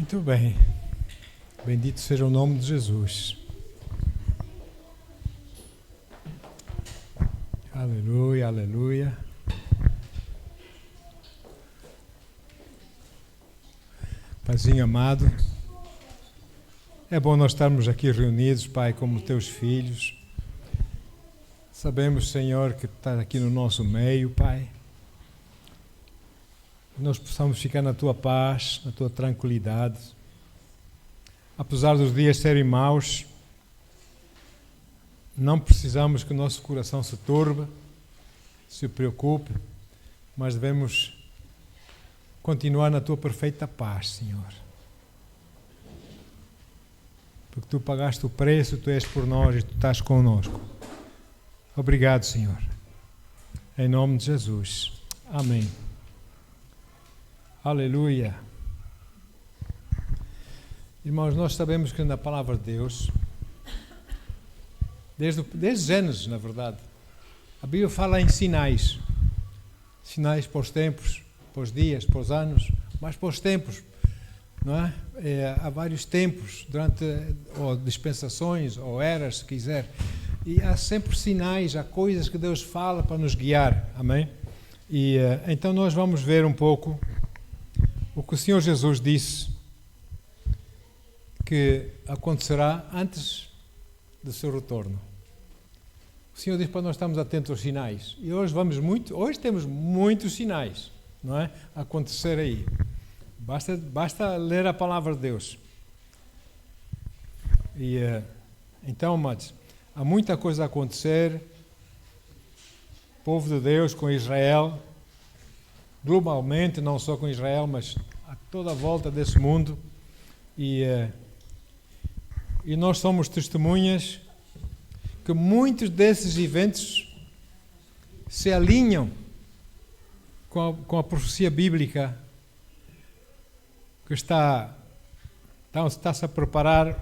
Muito bem. Bendito seja o nome de Jesus. Aleluia, aleluia. Paizinho amado, é bom nós estarmos aqui reunidos, Pai, como teus filhos. Sabemos, Senhor, que estás aqui no nosso meio, Pai. Que nós possamos ficar na tua paz, na tua tranquilidade. Apesar dos dias serem maus, não precisamos que o nosso coração se turbe, se preocupe, mas devemos continuar na tua perfeita paz, Senhor. Porque tu pagaste o preço, tu és por nós e tu estás conosco. Obrigado, Senhor. Em nome de Jesus. Amém. Aleluia. Irmãos, nós sabemos que na palavra de Deus, desde Gênesis, na verdade, a Bíblia fala em sinais. Sinais para os tempos, para os dias, para os anos, mas para os tempos, não é? Há vários tempos, ou dispensações, ou eras, se quiser. E há sempre sinais, há coisas que Deus fala para nos guiar, amém? E então nós vamos ver um pouco o que o Senhor Jesus disse que acontecerá antes do seu retorno. O Senhor diz para nós estarmos atentos aos sinais. E hoje temos muitos sinais, não é? A acontecer aí. Basta ler a palavra de Deus. E então, amados, há muita coisa a acontecer. Povo de Deus com Israel, globalmente, não só com Israel, mas a toda a volta desse mundo. E nós somos testemunhas que muitos desses eventos se alinham com a profecia bíblica que está-se a preparar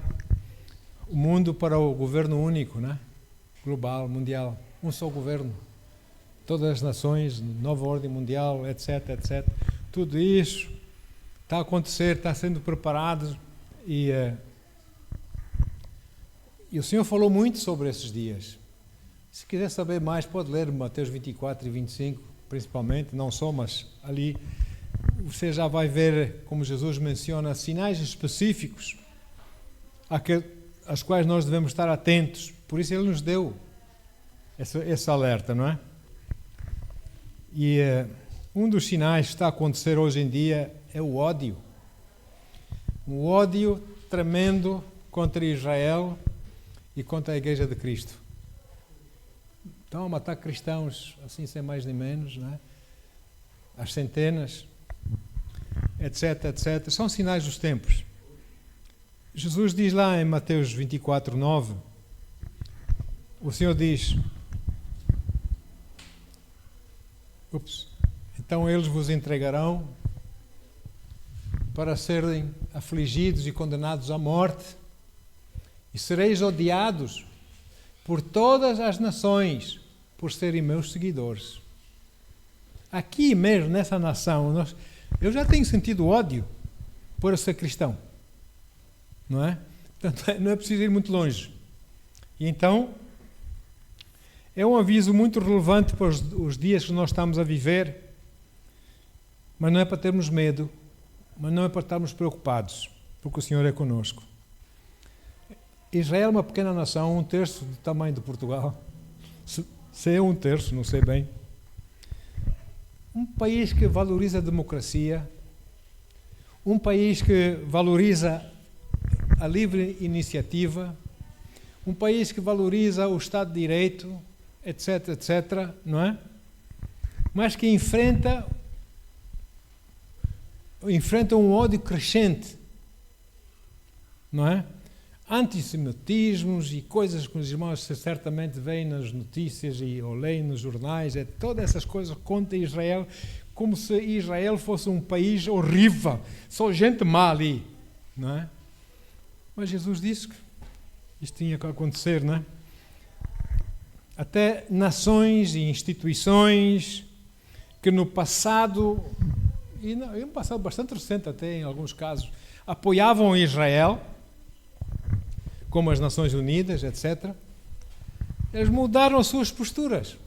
o mundo para o governo único, né? Global, mundial, um só governo. Todas as nações, nova ordem mundial, etc, etc. Tudo isso está a acontecer, está sendo preparado e o Senhor falou muito sobre esses dias. Se quiser saber mais, pode ler Mateus 24 e 25, principalmente, não só, mas ali você já vai ver como Jesus menciona sinais específicos às quais nós devemos estar atentos. Por isso Ele nos deu esse alerta, não é? E um dos sinais que está a acontecer hoje em dia é o ódio. Um ódio tremendo contra Israel e contra a Igreja de Cristo. Estão a matar cristãos, assim sem mais nem menos, não é? Às centenas, etc, etc. São sinais dos tempos. Jesus diz lá em Mateus 24, 9, o Senhor diz: então eles vos entregarão para serem afligidos e condenados à morte, e sereis odiados por todas as nações por serem meus seguidores. Aqui mesmo, nessa nação, eu já tenho sentido ódio por ser cristão, não é? Portanto, não é preciso ir muito longe. E então, é um aviso muito relevante para os dias que nós estamos a viver, mas não é para termos medo, mas não é para estarmos preocupados, porque o Senhor é conosco. Israel é uma pequena nação, 1/3 do tamanho de Portugal. Se é 1/3, não sei bem. Um país que valoriza a democracia, um país que valoriza a livre iniciativa, um país que valoriza o Estado de Direito, etc, etc, não é? Mas que enfrenta um ódio crescente, não é? Antissemitismos e coisas que os irmãos certamente veem nas notícias ou leem nos jornais, todas essas coisas contra Israel, como se Israel fosse um país horrível, só gente má ali, não é? Mas Jesus disse que isto tinha que acontecer, não é? Até nações e instituições que no passado, e um passado bastante recente até em alguns casos, apoiavam Israel, como as Nações Unidas, etc., eles mudaram as suas posturas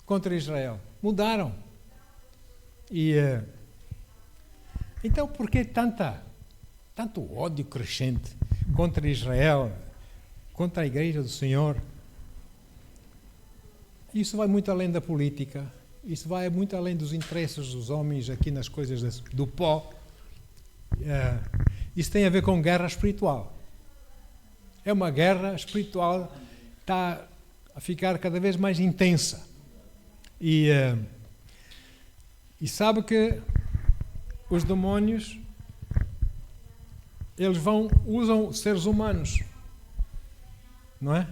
contra Israel. Mudaram. E então, por que tanto ódio crescente contra Israel, contra a Igreja do Senhor? Isso vai muito além da política, isso vai muito além dos interesses dos homens aqui nas coisas do pó. Isso tem a ver com guerra espiritual. É uma guerra espiritual que está a ficar cada vez mais intensa. E sabe que os demónios, eles usam seres humanos, não é?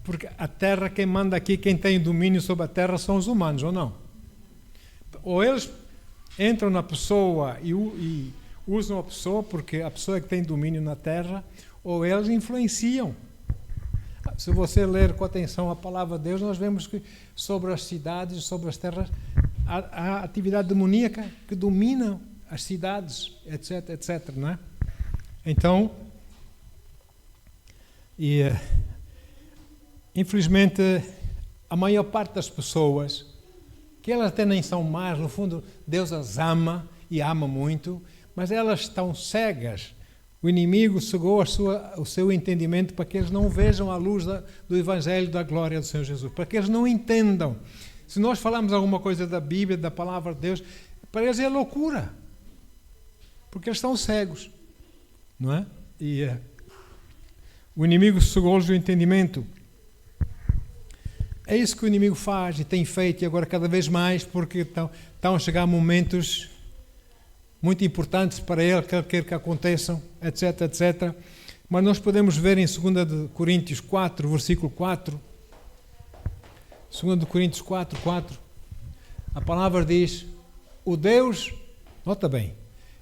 Porque a terra, quem manda aqui, quem tem domínio sobre a terra são os humanos, ou não? Ou eles entram na pessoa e usam a pessoa, porque a pessoa é que tem domínio na terra, ou eles influenciam. Se você ler com atenção a palavra de Deus, nós vemos que sobre as cidades, sobre as terras, há atividade demoníaca que domina as cidades, etc, etc, não é? Então, infelizmente, a maior parte das pessoas, que elas até nem são más, no fundo, Deus as ama e ama muito, mas elas estão cegas. O inimigo cegou o seu entendimento para que eles não vejam a luz do Evangelho da glória do Senhor Jesus, para que eles não entendam. Se nós falarmos alguma coisa da Bíblia, da palavra de Deus, para eles é loucura, porque eles estão cegos, não é? E o inimigo cegou-lhes o entendimento. É isso que o inimigo faz e tem feito, e agora cada vez mais, porque estão a chegar momentos muito importantes para ele, que ele quer que aconteçam, etc, etc. Mas nós podemos ver em 2 Coríntios 4, versículo 4, 2 Coríntios 4, 4, a palavra diz, o Deus, nota bem,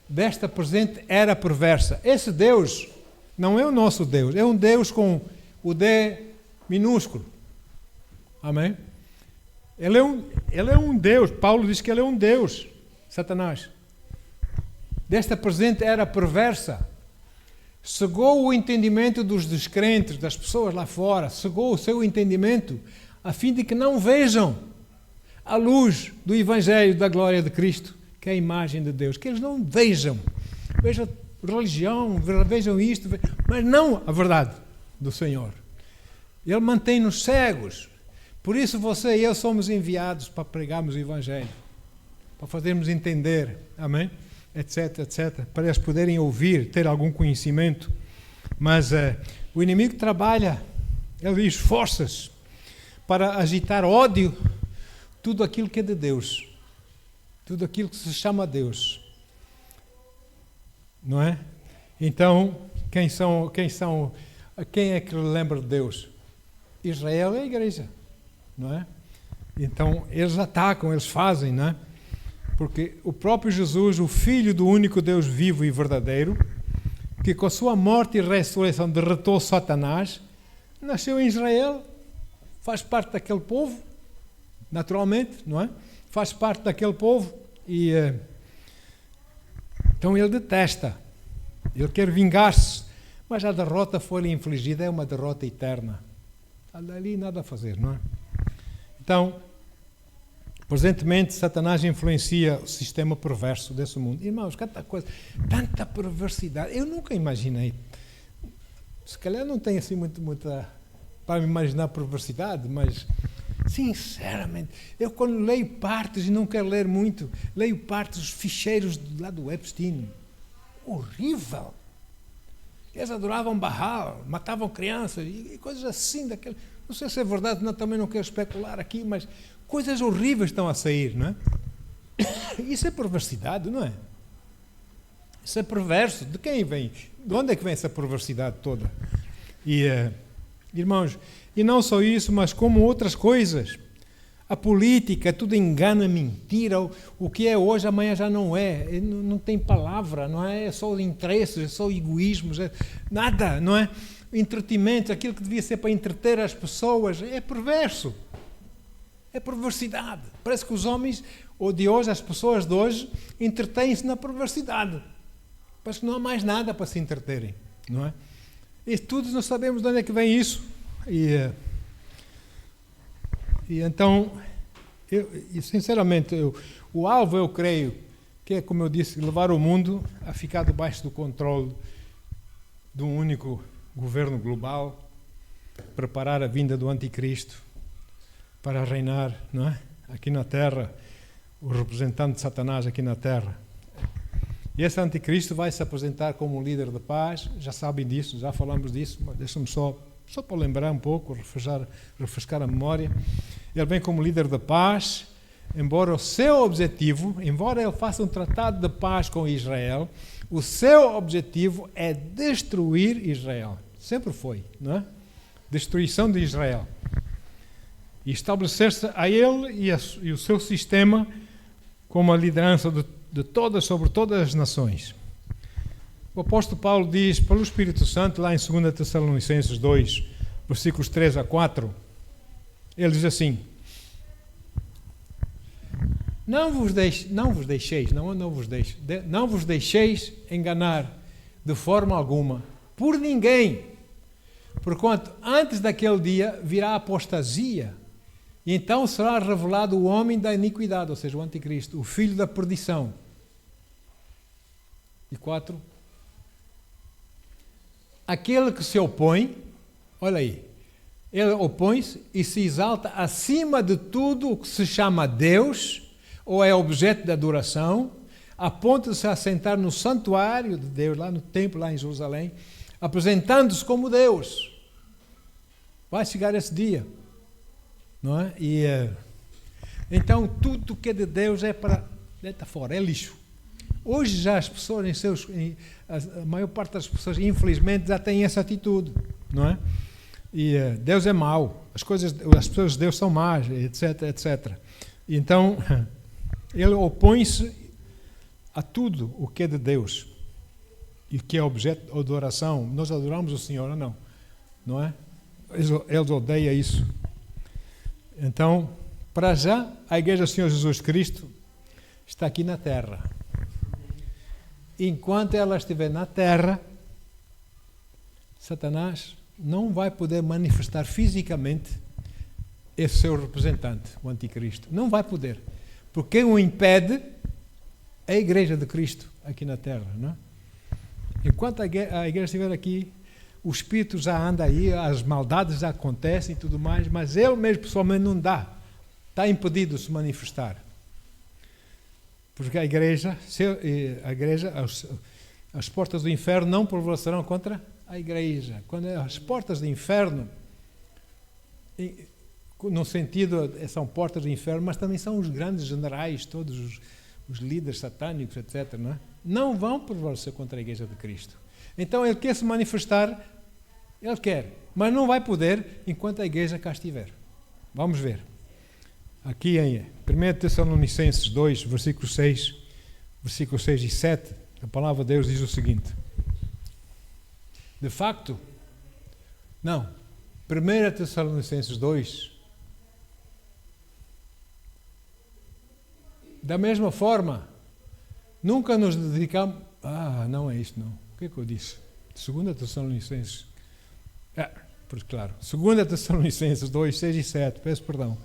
desta presente era perversa. Esse Deus não é o nosso Deus, é um Deus com o D minúsculo. Amém? Ele é um Deus, Paulo diz que ele é um Deus, Satanás. Desta presente era perversa, cegou o entendimento dos descrentes, das pessoas lá fora, cegou o seu entendimento, a fim de que não vejam a luz do Evangelho da glória de Cristo, que é a imagem de Deus, que eles não vejam religião, vejam isto, mas não a verdade do Senhor. Ele mantém-nos cegos, por isso você e eu somos enviados para pregarmos o Evangelho, para fazermos entender, amém? Etc, etc, para eles poderem ouvir, ter algum conhecimento. Mas o inimigo trabalha, ele esforça-se para agitar ódio, tudo aquilo que é de Deus, tudo aquilo que se chama Deus, não é? Então, quem é que lembra de Deus? Israel é a igreja, não é? Então, eles atacam, eles fazem, não é? Porque o próprio Jesus, o Filho do único Deus vivo e verdadeiro, que com a sua morte e ressurreição derrotou Satanás, nasceu em Israel, faz parte daquele povo, naturalmente, não é? Faz parte daquele povo e então ele detesta, ele quer vingar-se, mas a derrota foi-lhe infligida, é uma derrota eterna. Ali nada a fazer, não é? Então, presentemente, Satanás influencia o sistema perverso desse mundo. Irmãos, tanta coisa, tanta perversidade. Eu nunca imaginei. Se calhar não tenho assim muita para me imaginar perversidade, mas, sinceramente, eu quando leio partes, e não quero ler muito, leio partes dos ficheiros lá do Epstein. Horrível. Eles adoravam Baal, matavam crianças e coisas assim. Não sei se é verdade, também não quero especular aqui, mas coisas horríveis estão a sair, não é? Isso é perversidade, não é? Isso é perverso. De quem vem? De onde é que vem essa perversidade toda? E, irmãos, e não só isso, mas como outras coisas. A política, tudo engana, mentira. O que é hoje, amanhã já não é. Não tem palavra, não é? É só interesses, é só egoísmos, é nada, não é? Entretenimento, aquilo que devia ser para entreter as pessoas, é perverso. É perversidade. Parece que os homens, ou de hoje, as pessoas de hoje, entretêm-se na perversidade. Parece que não há mais nada para se entreterem, não é? E todos nós sabemos de onde é que vem isso. E então, sinceramente, o alvo, eu creio, que é, como eu disse, levar o mundo a ficar debaixo do controle de um único governo global, preparar a vinda do anticristo para reinar, não é? Aqui na Terra, o representante de Satanás aqui na Terra. E esse anticristo vai se apresentar como um líder de paz, já sabem disso, já falamos disso, mas deixa-me só para lembrar um pouco, refrescar a memória. Ele vem como líder de paz, embora o seu objetivo, embora ele faça um tratado de paz com Israel, o seu objetivo é destruir Israel. Sempre foi, não é? Destruição de Israel. E estabelecer-se a ele e o seu sistema como a liderança sobre todas as nações. O apóstolo Paulo diz, pelo Espírito Santo, lá em 2 Tessalonicenses 2, versículos 3 a 4, ele diz assim: Não vos deixeis enganar de forma alguma por ninguém, porquanto antes daquele dia virá a apostasia, e então será revelado o homem da iniquidade, ou seja, o anticristo, o filho da perdição. E 4, aquele que se opõe, olha aí, ele opõe-se e se exalta acima de tudo o que se chama Deus, ou é objeto de adoração, a ponto de se assentar no santuário de Deus, lá no templo, lá em Jerusalém, apresentando-se como Deus. Vai chegar esse dia, não é? E então tudo que é de Deus é para deitar fora, é lixo. Hoje já as pessoas, a maior parte das pessoas, infelizmente, já têm essa atitude, não é? E Deus é mau, as pessoas de Deus são más, etc, etc. E então ele opõe-se a tudo o que é de Deus e que é objeto de adoração. Nós adoramos o Senhor ou não? Não é? Eles odeiam isso. Então, para já, a Igreja do Senhor Jesus Cristo está aqui na Terra. Enquanto ela estiver na Terra, Satanás não vai poder manifestar fisicamente esse seu representante, o anticristo. Não vai poder. Porque quem o impede é a Igreja de Cristo aqui na Terra. Não é? Enquanto a Igreja estiver aqui, o Espírito já anda aí, as maldades já acontecem e tudo mais, mas ele mesmo pessoalmente não dá. Está impedido de se manifestar. Porque a igreja, as portas do inferno não prevalecerão contra a igreja. Quando as portas do inferno, no sentido, são portas do inferno, mas também são os grandes generais, todos os líderes satânicos, etc. Não vão prevalecer contra a igreja de Cristo. Então ele quer se manifestar, ele quer, mas não vai poder enquanto a igreja cá estiver. Vamos ver. Aqui em 1 Tessalonicenses 2, versículos 6 e 7, a palavra de Deus diz o seguinte. De facto, 1 Tessalonicenses 2, da mesma forma, nunca nos dedicamos... não é isto não. O que é que eu disse? 2 Tessalonicenses... pois claro. 2 Tessalonicenses 2, 6 e 7. Peço perdão.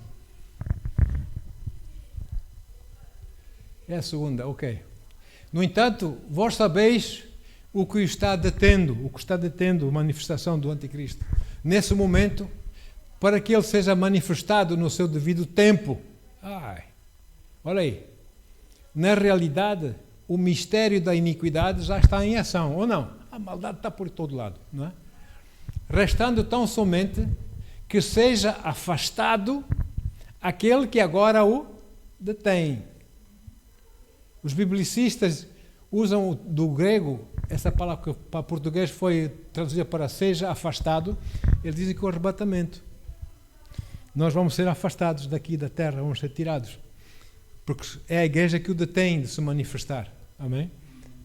É a segunda, ok. No entanto, vós sabeis o que está detendo a manifestação do anticristo. Nesse momento, para que ele seja manifestado no seu devido tempo. Olha aí. Na realidade, o mistério da iniquidade já está em ação, ou não? A maldade está por todo lado, não é? Restando tão somente que seja afastado aquele que agora o detém. Os biblicistas usam do grego, essa palavra que para português foi traduzida para seja afastado, eles dizem que é o arrebatamento. Nós vamos ser afastados daqui da terra, vamos ser tirados. Porque é a igreja que o detém de se manifestar. Amém?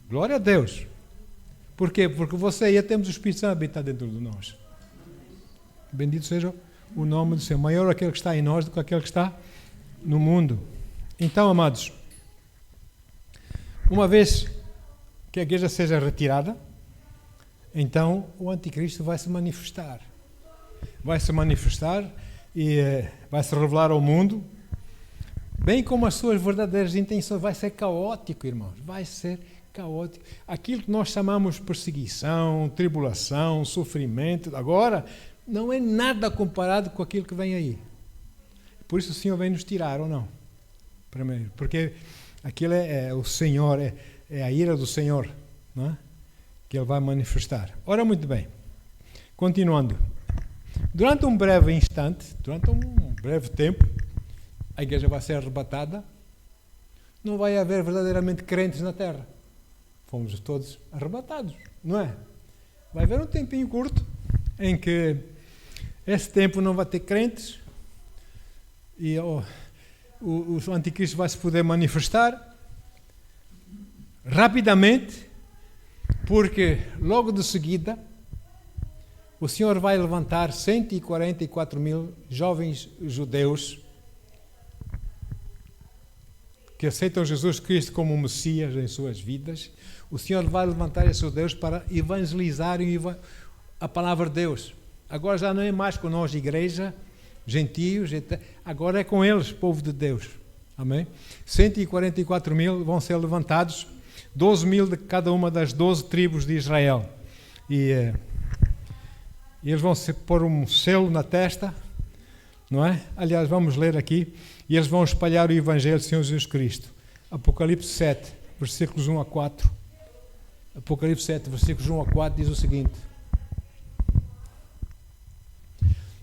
Glória a Deus. Por quê? Porque você e eu temos o Espírito Santo a habitar dentro de nós. Bendito seja o nome do Senhor. Maior aquele que está em nós do que aquele que está no mundo. Então, amados, uma vez que a igreja seja retirada, então o anticristo vai se manifestar. Vai se manifestar e vai se revelar ao mundo, bem como as suas verdadeiras intenções. Vai ser caótico, irmãos, vai ser caótico. Aquilo que nós chamamos de perseguição, tribulação, sofrimento, agora não é nada comparado com aquilo que vem aí. Por isso o Senhor vem nos tirar, ou não? Primeiro, porque aquilo é o Senhor, é a ira do Senhor, não é? Que Ele vai manifestar. Ora, muito bem, continuando. Durante um breve instante, durante um breve tempo, a igreja vai ser arrebatada, não vai haver verdadeiramente crentes na terra. Fomos todos arrebatados, não é? Vai haver um tempinho curto em que esse tempo não vai ter crentes e o anticristo vai se poder manifestar rapidamente, porque logo de seguida o Senhor vai levantar 144 mil jovens judeus que aceitam Jesus Cristo como o Messias em suas vidas. O Senhor vai levantar esses judeus para evangelizarem a palavra de Deus. Agora já não é mais com nós, igreja, gentios, agora é com eles, povo de Deus. Amém? 144 mil vão ser levantados, 12 mil de cada uma das 12 tribos de Israel. E eles vão pôr um selo na testa, não é? Aliás, vamos ler aqui. E eles vão espalhar o Evangelho do Senhor Jesus Cristo. Apocalipse 7, versículos 1 a 4. Apocalipse 7, versículos 1 a 4 diz o seguinte: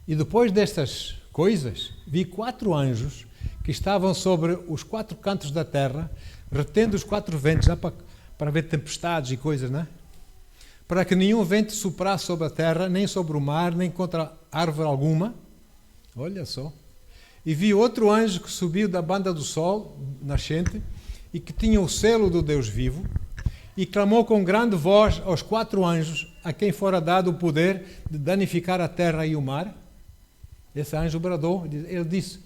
E depois destas coisas, vi 4 anjos que estavam sobre os 4 cantos da terra, retendo os 4 ventos, já para ver tempestades e coisas, não é? Para que nenhum vento soprasse sobre a terra, nem sobre o mar, nem contra árvore alguma. Olha só. E vi outro anjo que subiu da banda do sol nascente e que tinha o selo do Deus vivo e clamou com grande voz aos 4 anjos a quem fora dado o poder de danificar a terra e o mar. Esse anjo bradou, ele disse: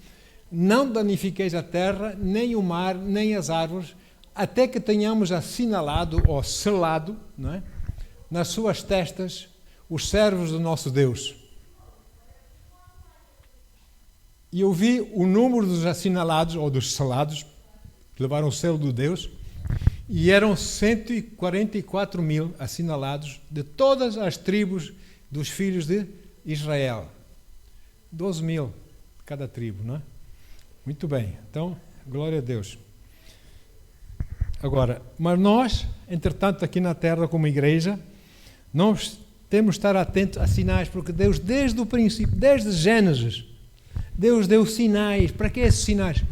não danifiqueis a terra, nem o mar, nem as árvores, até que tenhamos assinalado ou selado, não é, nas suas testas os servos do nosso Deus. E eu vi o número dos assinalados, ou dos selados, que levaram o selo de Deus, e eram 144 mil assinalados de todas as tribos dos filhos de Israel. 12 mil de cada tribo, não é? Muito bem, então, glória a Deus. Agora, mas nós, entretanto, aqui na terra, como igreja, nós temos de estar atentos a sinais, porque Deus, desde o princípio, desde Gênesis, Deus deu sinais. Para que esses sinais?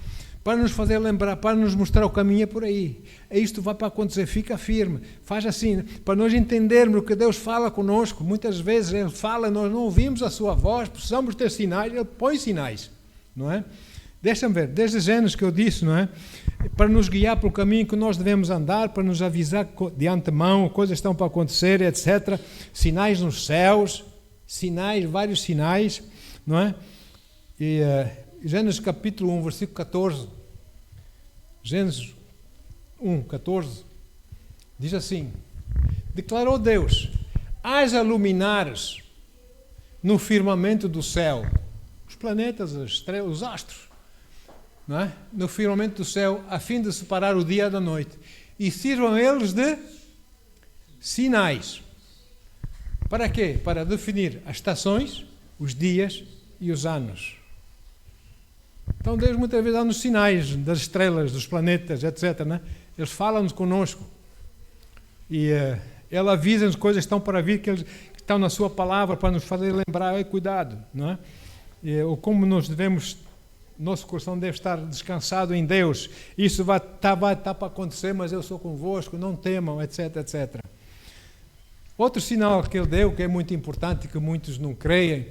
Para nos fazer lembrar, para nos mostrar o caminho é por aí. Isto vai para acontecer, fica firme. Faz assim, para nós entendermos que Deus fala conosco. Muitas vezes Ele fala, nós não ouvimos a sua voz, precisamos ter sinais, Ele põe sinais, não é? Deixa-me ver, desde Gênesis que eu disse, não é? Para nos guiar pelo caminho que nós devemos andar, para nos avisar de antemão, coisas estão para acontecer, etc. Sinais nos céus, sinais, vários sinais, não é? E Gênesis capítulo 1, versículo 14, Gênesis 1, 14, diz assim: declarou Deus, haja luminares no firmamento do céu, os planetas, as estrelas, os astros, não é? No firmamento do céu, a fim de separar o dia da noite, e sirvam eles de sinais. Para quê? Para definir as estações, os dias e os anos. Então Deus muitas vezes dá-nos sinais das estrelas, dos planetas, etc. Né? Eles falam-nos conosco. E Ele avisa-nos coisas que estão para vir, que estão na sua palavra, para nos fazer lembrar, cuidado. Não é? Ou como nós devemos, nosso coração deve estar descansado em Deus. Isso vai estar para acontecer, mas eu sou convosco, não temam, etc, etc. Outro sinal que Ele deu, que é muito importante, que muitos não creem,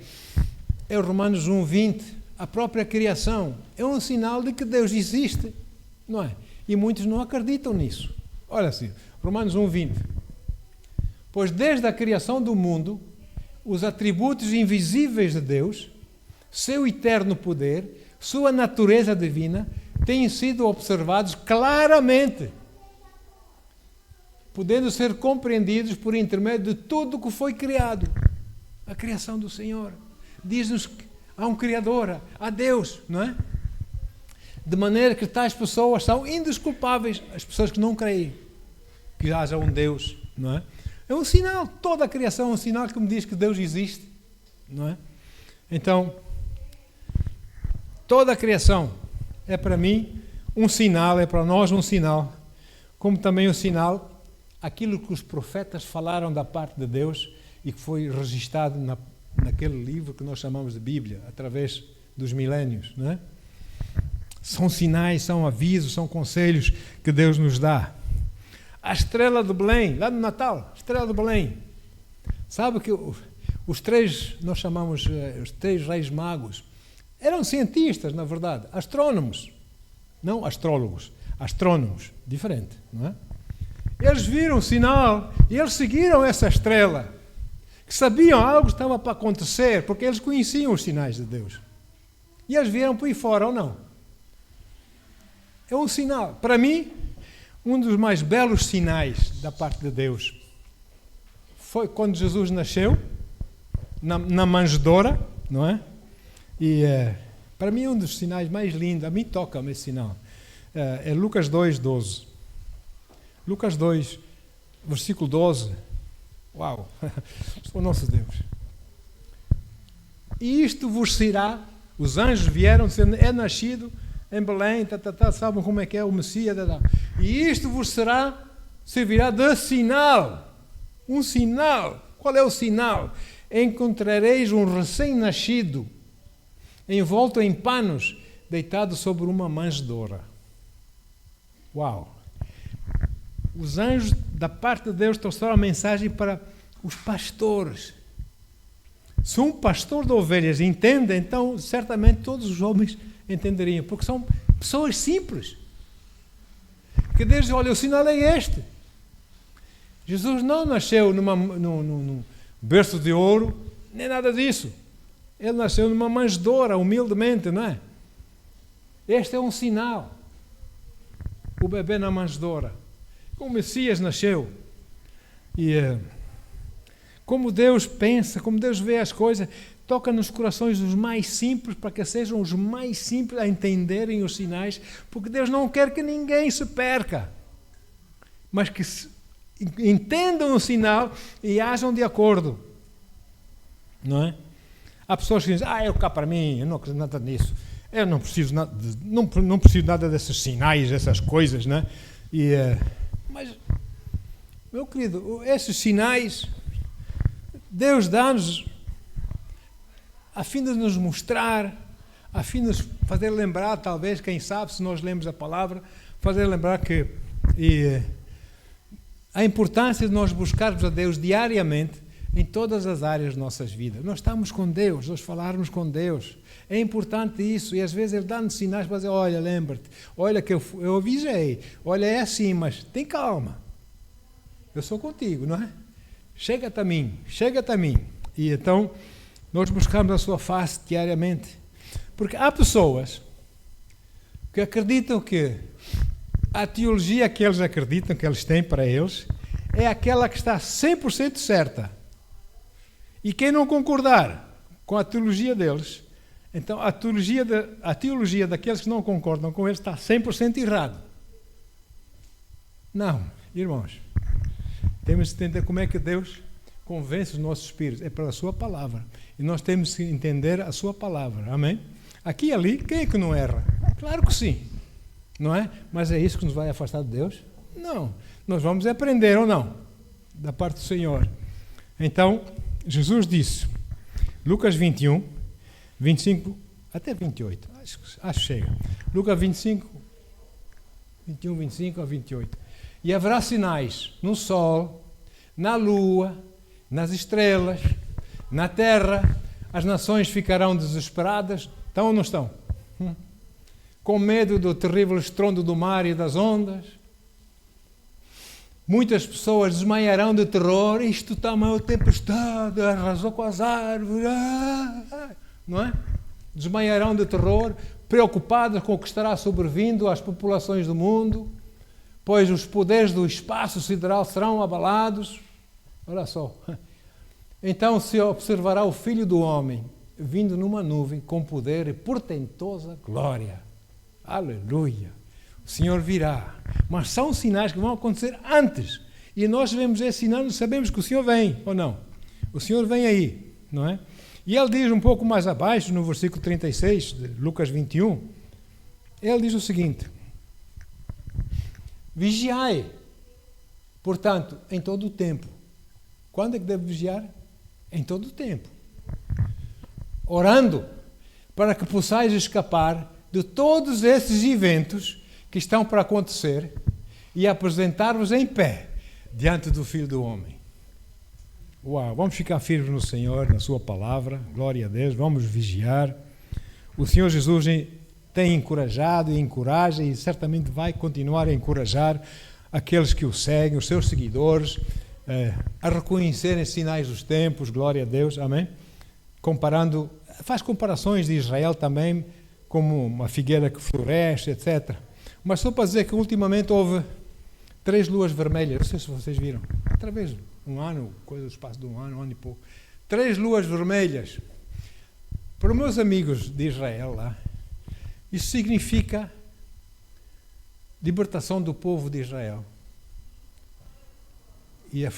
é o Romanos 1, 20. A própria criação é um sinal de que Deus existe, não é? E muitos não acreditam nisso. Olha assim, Romanos 1, 20. Pois desde a criação do mundo, os atributos invisíveis de Deus, seu eterno poder, sua natureza divina, têm sido observados claramente podendo ser compreendidos por intermédio de tudo o que foi criado. A criação do Senhor. Diz-nos que há um Criador, há Deus, não é? De maneira que tais pessoas são indesculpáveis, as pessoas que não creem que haja um Deus, não é? É um sinal, toda a criação é um sinal que me diz que Deus existe, não é? Então, toda a criação é para mim um sinal, é para nós um sinal, como também um sinal, aquilo que os profetas falaram da parte de Deus e que foi registado naquele livro que nós chamamos de Bíblia, através dos milénios, não é? São sinais, são avisos, são conselhos que Deus nos dá. A estrela de Belém, lá no Natal, estrela de Belém. Sabe que os três, nós chamamos os três reis magos, eram cientistas, na verdade, astrônomos, não astrólogos, astrônomos, diferente, não é? Eles viram o sinal e eles seguiram essa estrela, que sabiam algo estava para acontecer, porque eles conheciam os sinais de Deus. E eles vieram por aí fora, ou não? É um sinal. Para mim, um dos mais belos sinais da parte de Deus foi quando Jesus nasceu, na manjedoura, não é? E para mim, um dos sinais mais lindos, a mim toca-me esse sinal, é Lucas 2:12. Lucas 2, versículo 12. Uau! O nosso Deus. E isto vos será, os anjos vieram dizendo, é nascido em Belém, sabem como é que é o Messias, e isto vos servirá de sinal. Um sinal. Qual é o sinal? Encontrareis um recém-nascido, envolto em panos, deitado sobre uma manjedoura. Uau! Os anjos, da parte de Deus, trouxeram a mensagem para os pastores. Se um pastor de ovelhas entende, então certamente todos os homens entenderiam, porque são pessoas simples. Que Deus diz, olha, o sinal é este. Jesus não nasceu num berço de ouro, nem nada disso. Ele nasceu numa manjedoura, humildemente, não é? Este é um sinal. O bebê na manjedoura. O Messias nasceu. E como Deus pensa, como Deus vê as coisas, toca nos corações dos mais simples, para que sejam os mais simples a entenderem os sinais, porque Deus não quer que ninguém se perca, mas que entendam o sinal e ajam de acordo. Não é? Há pessoas que dizem, eu cá para mim, eu não acredito nada nisso, eu não preciso nada, não preciso nada desses sinais, dessas coisas, não é? Mas, meu querido, esses sinais, Deus dá-nos a fim de nos mostrar, a fim de nos fazer lembrar, talvez, quem sabe, se nós lemos a palavra, fazer lembrar que a importância de nós buscarmos a Deus diariamente em todas as áreas de nossas vidas. Nós estamos com Deus, nós falarmos com Deus. É importante isso, e às vezes Ele dá-nos sinais para dizer, olha, lembra-te, olha que eu avisei, olha, é assim, mas tem calma. Eu sou contigo, não é? Chega-te a mim. E então, nós buscamos a sua face diariamente. Porque há pessoas que acreditam que a teologia que eles acreditam, que eles têm para eles, é aquela que está 100% certa. E quem não concordar com a teologia deles, então a teologia daqueles que não concordam com eles está 100% errado. Não, irmãos. Temos que entender como é que Deus convence os nossos espíritos. É pela sua palavra. E nós temos que entender a sua palavra. Amém? Aqui e ali, quem é que não erra? Claro que sim. Não é? Mas é isso que nos vai afastar de Deus? Não. Nós vamos aprender ou não? Da parte do Senhor. Então, Jesus disse, Lucas 21, 25, até 28. Acho que chega. Lucas 21, 25 a 28. E haverá sinais no sol, na lua, nas estrelas, na terra. As nações ficarão desesperadas. Estão ou não estão? Com medo do terrível estrondo do mar e das ondas. Muitas pessoas desmaiarão de terror. Isto está uma tempestade, arrasou com as árvores. Não é? Desmaiarão de terror, preocupadas com o que estará sobrevindo às populações do mundo. pois os poderes do espaço sideral serão abalados. Olha só. Então se observará o Filho do Homem vindo numa nuvem com poder e portentosa glória. Aleluia! O Senhor virá. Mas são sinais que vão acontecer antes. E nós vemos esse sinal e sabemos que o Senhor vem, ou não? O Senhor vem aí, não é? E ele diz um pouco mais abaixo, no versículo 36 de Lucas 21, ele diz o seguinte: vigiai, portanto, em todo o tempo. Quando é que deve vigiar? Em todo o tempo. Orando, para que possais escapar de todos esses eventos que estão para acontecer e apresentar-vos em pé diante do Filho do Homem. Uau, vamos ficar firmes no Senhor, na sua palavra, glória a Deus, vamos vigiar. O Senhor Jesus tem encorajado e encoraja e certamente vai continuar a encorajar aqueles que o seguem, os seus seguidores, a reconhecerem sinais dos tempos, glória a Deus, amém? Faz comparações de Israel também, como uma figueira que floresce, etc. Mas só para dizer que ultimamente houve 3 luas vermelhas, não sei se vocês viram, através de um ano, coisa do espaço de um ano e pouco. 3 luas vermelhas. Para os meus amigos de Israel lá, isso significa libertação do povo de Israel. E a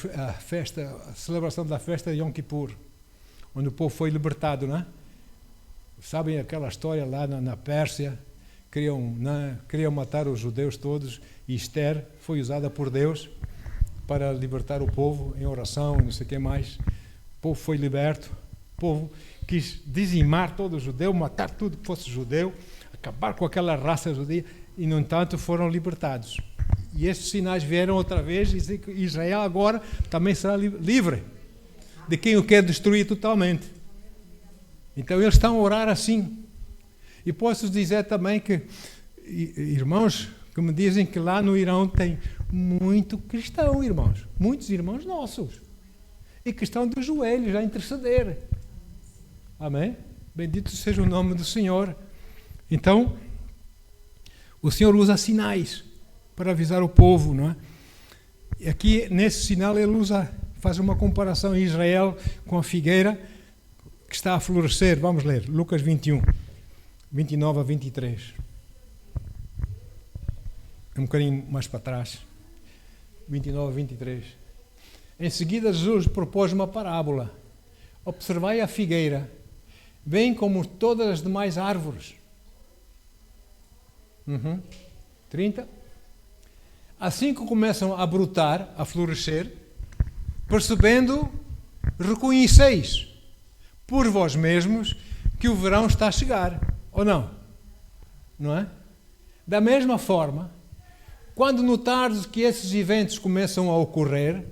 celebração da festa de Yom Kippur, onde o povo foi libertado, não é? Sabem aquela história lá na Pérsia, queriam matar os judeus todos, e Esther foi usada por Deus para libertar o povo em oração, não sei o que mais. O povo foi liberto, o povo quis dizimar todo o judeu, matar tudo que fosse judeu, acabar com aquela raça judia, e no entanto foram libertados. E estes sinais vieram outra vez e dizem que Israel agora também será livre de quem o quer destruir totalmente. Então eles estão a orar assim. E posso dizer também que irmãos que me dizem que lá no Irão tem muito cristão, irmãos, muitos irmãos nossos, e que estão de joelhos a interceder. Amém? Bendito seja o nome do Senhor. Então, o Senhor usa sinais para avisar o povo, não é? E aqui, nesse sinal, ele faz uma comparação em Israel com a figueira que está a florescer. Vamos ler, Lucas 21, 29 a 23. Um bocadinho mais para trás. 29 a 23. Em seguida, Jesus propôs uma parábola. Observai a figueira, bem como todas as demais árvores. 30. Assim que começam a brotar, a florescer, percebendo, reconheceis por vós mesmos que o verão está a chegar, ou não? Não é? Da mesma forma, quando notardes que esses eventos começam a ocorrer,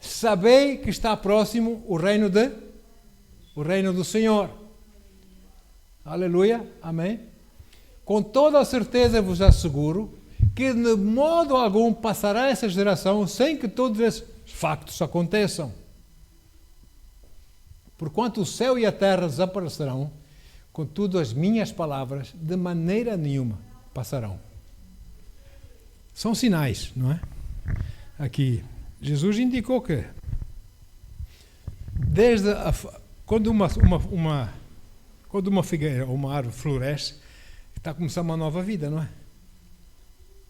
sabei que está próximo o reino do Senhor. Aleluia, amém? Com toda a certeza vos asseguro que de modo algum passará essa geração sem que todos esses factos aconteçam. Porquanto o céu e a terra desaparecerão, contudo as minhas palavras de maneira nenhuma passarão. São sinais, não é? Aqui, Jesus indicou que quando uma figueira ou uma árvore floresce, está a começar uma nova vida, não é?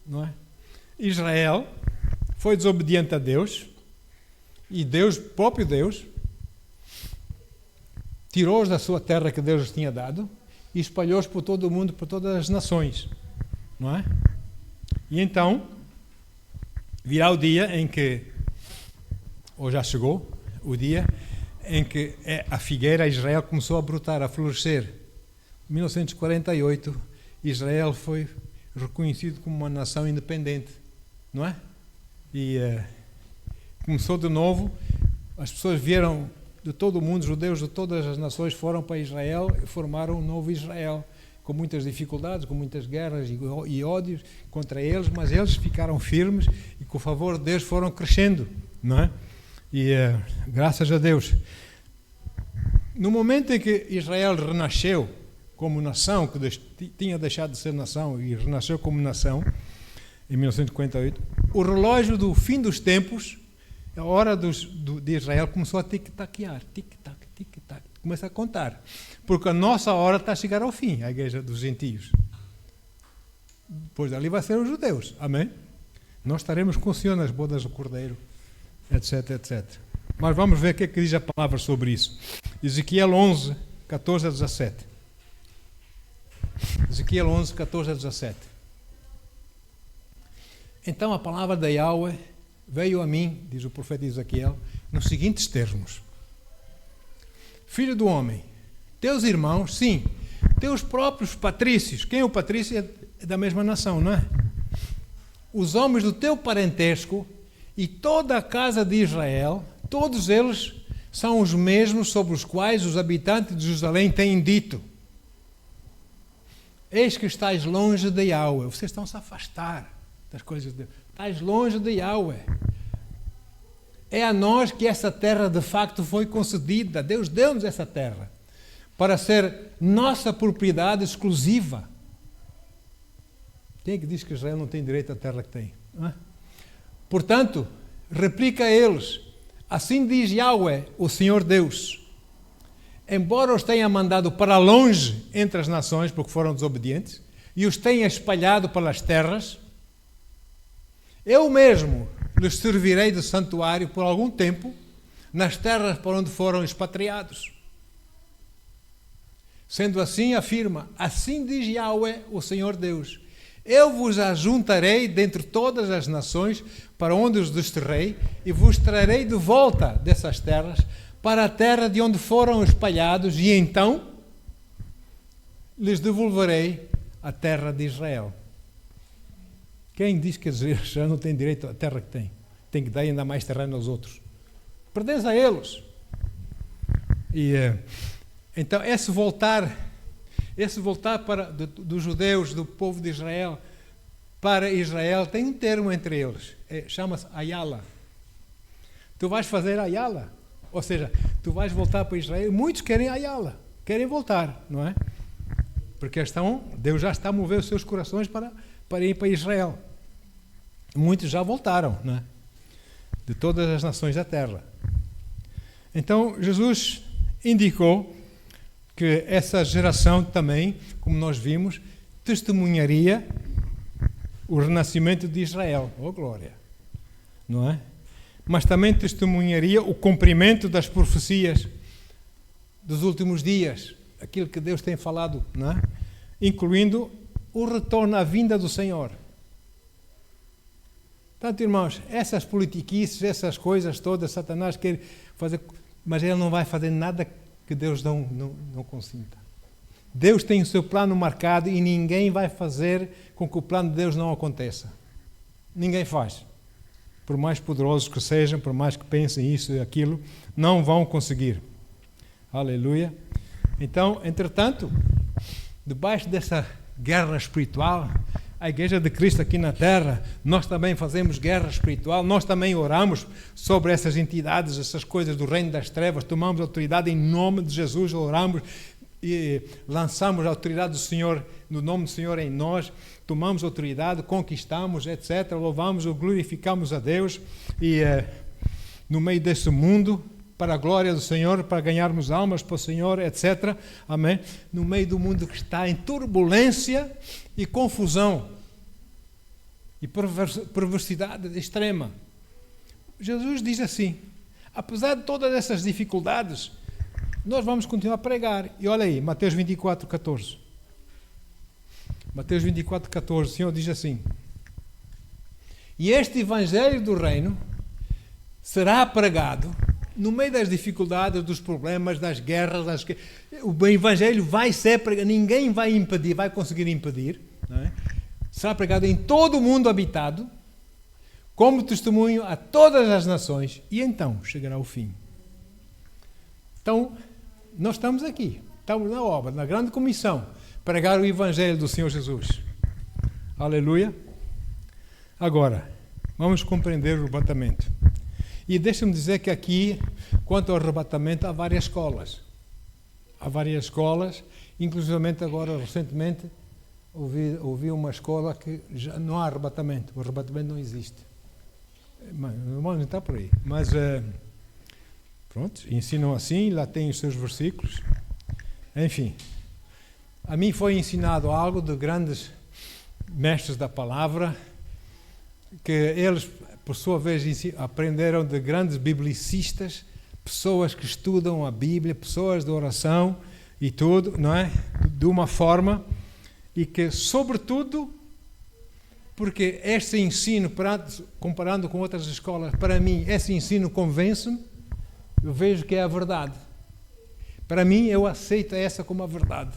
Não é? Israel foi desobediente a Deus e Deus, próprio Deus, tirou-os da sua terra que Deus lhes tinha dado e espalhou-os por todo o mundo, por todas as nações, não é? E então virá o dia em que, ou já chegou o dia em que a figueira Israel começou a brotar, a florescer. Em 1948 Israel foi reconhecido como uma nação independente, não é? E começou de novo, as pessoas vieram de todo o mundo, judeus de todas as nações foram para Israel e formaram um novo Israel, com muitas dificuldades, com muitas guerras e ódios contra eles, mas eles ficaram firmes e com o favor de Deus foram crescendo, não é? E graças a Deus. No momento em que Israel renasceu como nação, que tinha deixado de ser nação e renasceu como nação, em 1948, o relógio do fim dos tempos, a hora de Israel começou a tic-taquear, tic-tac, tic-tac, começa a contar, porque a nossa hora está a chegar ao fim, a igreja dos gentios. Depois dali vai ser os judeus, amém? Nós estaremos com o Senhor nas bodas do Cordeiro, etc, etc. Mas vamos ver o que é que diz a palavra sobre isso. Ezequiel 11, 14 a 17. Ezequiel 11, 14 a 17. Então a palavra da Yahweh veio a mim, diz o profeta Ezequiel, nos seguintes termos: Filho do homem, teus irmãos, sim, teus próprios patrícios. Quem é o patrício? É da mesma nação, não é? Os homens do teu parentesco e toda a casa de Israel, todos eles são os mesmos sobre os quais os habitantes de Jerusalém têm dito: eis que estáis longe de Yahweh. Vocês estão-se a afastar das coisas de Deus. Estás longe de Yahweh. É a nós que essa terra de facto foi concedida. Deus deu-nos essa terra para ser nossa propriedade exclusiva. Quem é que diz que Israel não tem direito à terra que tem? Portanto, replica a eles: assim diz Yahweh, o Senhor Deus: embora os tenha mandado para longe entre as nações, porque foram desobedientes, e os tenha espalhado pelas terras, eu mesmo lhes servirei de santuário por algum tempo nas terras por onde foram expatriados. Sendo assim, afirma: assim diz Yahweh, o Senhor Deus: eu vos ajuntarei dentre todas as nações para onde os desterrei e vos trarei de volta dessas terras para a terra de onde foram espalhados, e então lhes devolverei a terra de Israel. Quem diz que Israel não tem direito à terra que tem? Tem que dar ainda mais terreno aos outros. Pertence a eles. E então esse voltar dos judeus, do povo de Israel, para Israel, tem um termo entre eles. Chama-se Ayala. Tu vais fazer Ayala. Ou seja, tu vais voltar para Israel. Muitos querem Ayala, querem voltar, não é? Porque Deus já está a mover os seus corações para ir para Israel. Muitos já voltaram, não é? De todas as nações da terra. Então, Jesus indicou que essa geração também, como nós vimos, testemunharia o renascimento de Israel. Oh, glória! Não é? Mas também testemunharia o cumprimento das profecias dos últimos dias, aquilo que Deus tem falado, não é? Incluindo o retorno à vinda do Senhor. Portanto, irmãos, essas politiquices, essas coisas todas, Satanás quer fazer, mas ele não vai fazer nada que Deus não consinta. Deus tem o seu plano marcado e ninguém vai fazer com que o plano de Deus não aconteça. Ninguém faz. Por mais poderosos que sejam, por mais que pensem isso e aquilo, não vão conseguir. Aleluia. Então, entretanto, debaixo dessa guerra espiritual, a Igreja de Cristo aqui na Terra, nós também fazemos guerra espiritual, nós também oramos sobre essas entidades, essas coisas do reino das trevas, tomamos autoridade em nome de Jesus, oramos e lançamos a autoridade do Senhor, no nome do Senhor em nós, tomamos autoridade, conquistamos, etc., louvamos ou glorificamos a Deus e no meio desse mundo, para a glória do Senhor, para ganharmos almas para o Senhor, etc. Amém? No meio do mundo que está em turbulência e confusão e perversidade extrema. Jesus diz assim: apesar de todas essas dificuldades, nós vamos continuar a pregar. E olha aí, Mateus 24, 14. Mateus 24, 14, o Senhor diz assim: e este evangelho do reino será pregado no meio das dificuldades, dos problemas, das guerras, o evangelho vai ser pregado, ninguém vai impedir, vai conseguir impedir, não é? Será pregado em todo o mundo habitado, como testemunho a todas as nações, e então chegará o fim. Então, nós estamos aqui, estamos na obra, na grande comissão, pregar o evangelho do Senhor Jesus. Aleluia. Agora, vamos compreender o arrebatamento. E deixa-me dizer que aqui, quanto ao arrebatamento, há várias escolas. Há várias escolas, inclusive agora, recentemente, ouvi uma escola que já não há arrebatamento. O arrebatamento não existe. Mas, não está por aí. Mas, pronto, ensinam assim, lá tem os seus versículos. Enfim, a mim foi ensinado algo de grandes mestres da palavra, que eles, por sua vez, aprenderam de grandes biblicistas, pessoas que estudam a Bíblia, pessoas de oração e tudo, não é? De uma forma, e que, sobretudo, porque este ensino, comparando com outras escolas, para mim, esse ensino convence-me, eu vejo que é a verdade. Para mim, eu aceito essa como a verdade.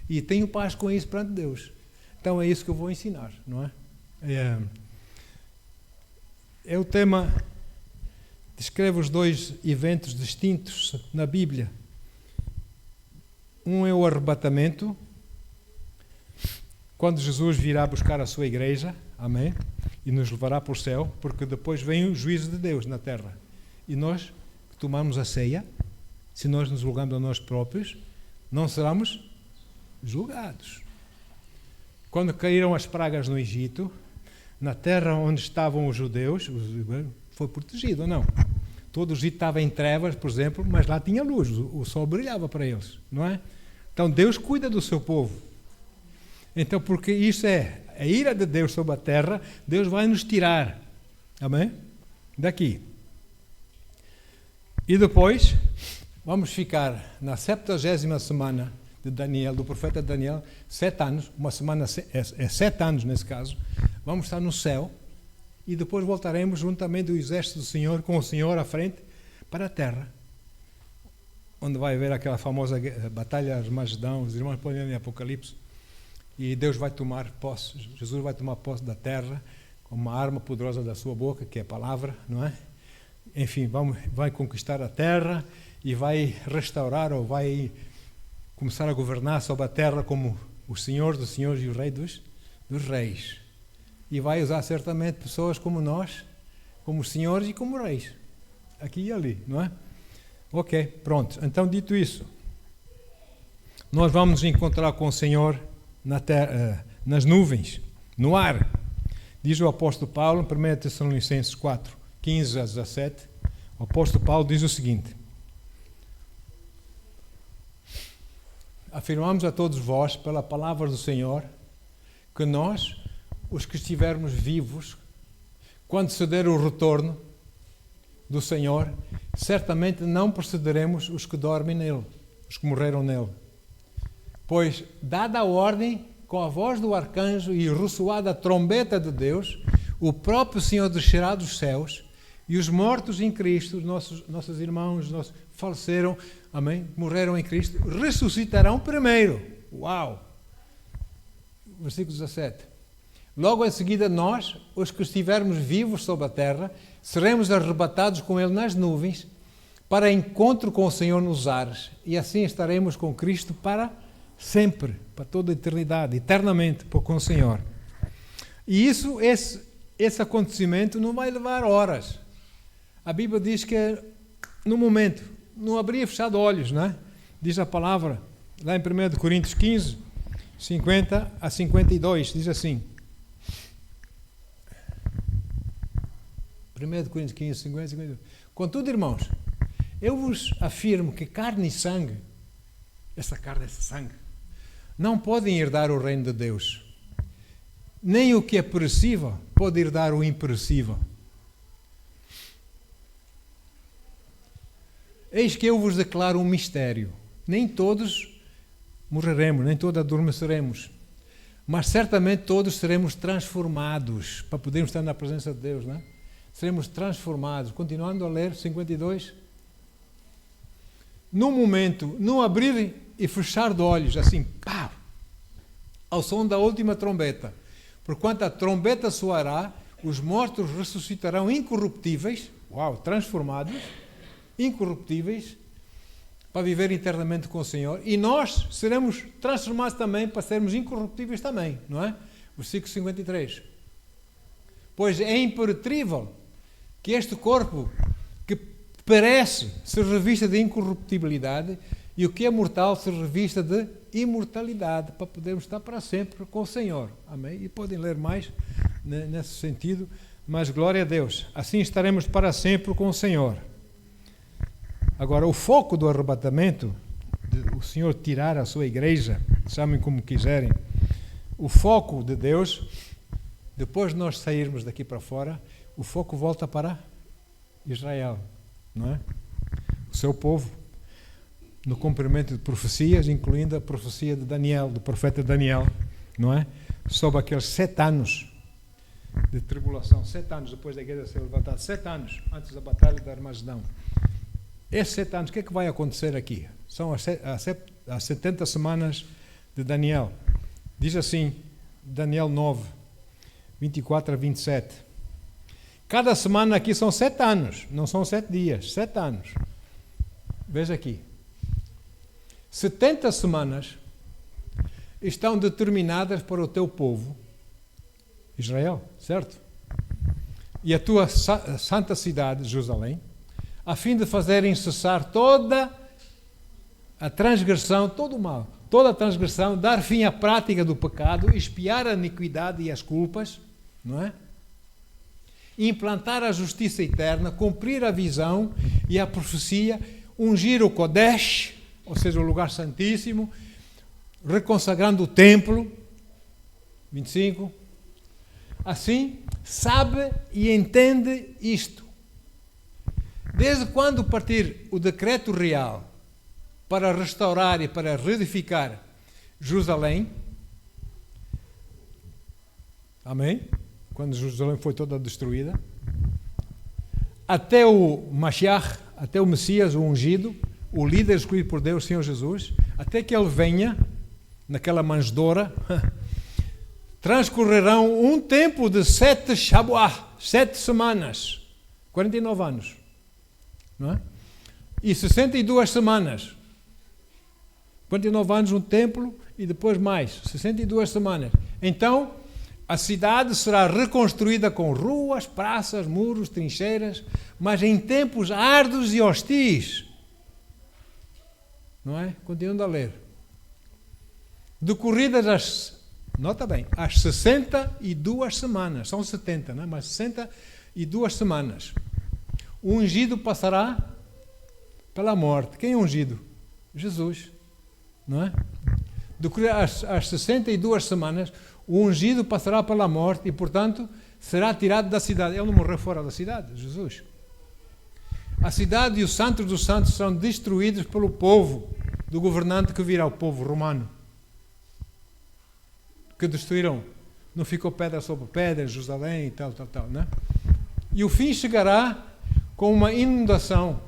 E tenho paz com isso perante Deus. Então é isso que eu vou ensinar, não é? O tema descreve os dois eventos distintos na Bíblia. Um é o arrebatamento, quando Jesus virá buscar a sua igreja, amém? E nos levará para o céu, porque depois vem o juízo de Deus na terra. E nós que tomamos a ceia, se nós nos julgamos a nós próprios, não seremos julgados. Quando caíram as pragas no Egito, na terra onde estavam os judeus, foi protegido ou não? Todo o Egito estava em trevas, por exemplo, mas lá tinha luz, o sol brilhava para eles, não é? Então Deus cuida do seu povo. Então, porque isso é a ira de Deus sobre a terra, Deus vai nos tirar, amém? Daqui. E depois, vamos ficar na 70ª semana de Daniel, do profeta Daniel, 7 anos, uma semana é 7 anos nesse caso, vamos estar no céu e depois voltaremos juntamente do exército do Senhor, com o Senhor à frente, para a terra, onde vai haver aquela famosa batalha de Armagedão, os irmãos podem ler em Apocalipse, e Deus vai tomar posse, Jesus vai tomar posse da terra, com uma arma poderosa da sua boca, que é a palavra, não é? Enfim, vai conquistar a terra e vai restaurar ou vai começar a governar sobre a terra como o Senhor dos senhores e o Rei dos reis. E vai usar certamente pessoas como nós, como senhores e como reis. Aqui e ali, não é? Ok, pronto. Então, dito isso, nós vamos nos encontrar com o Senhor na terra, nas nuvens, no ar. Diz o apóstolo Paulo, em 1 Tessalonicenses 4, 15 a 17, o apóstolo Paulo diz o seguinte: afirmamos a todos vós, pela palavra do Senhor, que nós, os que estivermos vivos, quando se der o retorno do Senhor, certamente não precederemos os que dormem nele, os que morreram nele. Pois, dada a ordem, com a voz do arcanjo e ressoada a trombeta de Deus, o próprio Senhor descerá dos céus, e os mortos em Cristo, nossos irmãos, faleceram, amém, morreram em Cristo, ressuscitarão primeiro. Uau! Versículo 17. Logo em seguida nós, os que estivermos vivos sobre a terra, seremos arrebatados com Ele nas nuvens, para encontro com o Senhor nos ares, e assim estaremos com Cristo para sempre, para toda a eternidade, eternamente, com o Senhor. E esse acontecimento não vai levar horas. A Bíblia diz que no momento, não abrir e fechar olhos, não é? Diz a palavra, lá em 1 Coríntios 15, 50 a 52, diz assim. 1 Coríntios 15, 50 a 52. Contudo, irmãos, eu vos afirmo que carne e sangue, essa carne, esse sangue, não podem herdar o reino de Deus. Nem o que é perecível pode herdar o imperecível. Eis que eu vos declaro um mistério. Nem todos morreremos, nem todos adormeceremos, mas certamente todos seremos transformados, para podermos estar na presença de Deus, não é? Seremos transformados. Continuando a ler, 52. No momento, não abrir e fechar de olhos, assim, pá, ao som da última trombeta. Porquanto a trombeta soará, os mortos ressuscitarão incorruptíveis, uau, transformados, incorruptíveis, para viver eternamente com o Senhor, e nós seremos transformados também para sermos incorruptíveis também, não é? Versículo 53. Pois é imperecível que este corpo que perece se revista de incorruptibilidade E o que é mortal se revista de imortalidade, para podermos estar para sempre com o Senhor. Amém? E podem ler mais nesse sentido, mas glória a Deus. Assim estaremos para sempre com o Senhor. Agora, o foco do arrebatamento, o Senhor tirar a sua igreja, chamem como quiserem, o foco de Deus, depois de nós sairmos daqui para fora, o foco volta para Israel, não é? O seu povo, no cumprimento de profecias, incluindo a profecia de Daniel, do profeta Daniel, não é? Sobre aqueles 7 anos de tribulação, 7 anos depois da igreja ser levantada, 7 anos antes da batalha de Armagedão. Esses 7 anos, o que é que vai acontecer aqui? São as 70 semanas de Daniel. Diz assim, Daniel 9, 24 a 27. Cada semana aqui são 7 anos, não são 7 dias, 7 anos. Veja aqui. 70 semanas estão determinadas para o teu povo, Israel, certo? E a tua santa cidade, Jerusalém, a fim de fazerem cessar toda a transgressão, todo o mal, toda a transgressão, dar fim à prática do pecado, expiar a iniquidade e as culpas, não é? Implantar a justiça eterna, cumprir a visão e a profecia, ungir o Kodesh, ou seja, o lugar santíssimo, reconsagrando o templo, 25. Assim, sabe e entende isto. Desde quando partir o decreto real para restaurar e para reedificar Jerusalém, amém? Quando Jerusalém foi toda destruída, até o Mashiach, até o Messias, o ungido, o líder escolhido por Deus, Senhor Jesus, até que ele venha, naquela manjedoura, transcorrerão um tempo de 7 Shabuah, 7 semanas, 49 anos, não é? E 62 semanas, 49 anos um templo e depois mais, 62 semanas. Então, a cidade será reconstruída com ruas, praças, muros, trincheiras, mas em tempos árduos e hostis. Não é? Continuando a ler. Decorridas nota bem, as 62 semanas, são 70, não é? Mas 62 semanas. O ungido passará pela morte. Quem é ungido? Jesus. Não é? Decorridas as 62 semanas, o ungido passará pela morte e, portanto, será tirado da cidade. Ele não morreu fora da cidade, Jesus. A cidade e os santos dos santos são destruídos pelo povo do governante que virá, o povo romano. Que destruíram, não ficou pedra sobre pedra, Jerusalém e tal, né? E o fim chegará com uma inundação.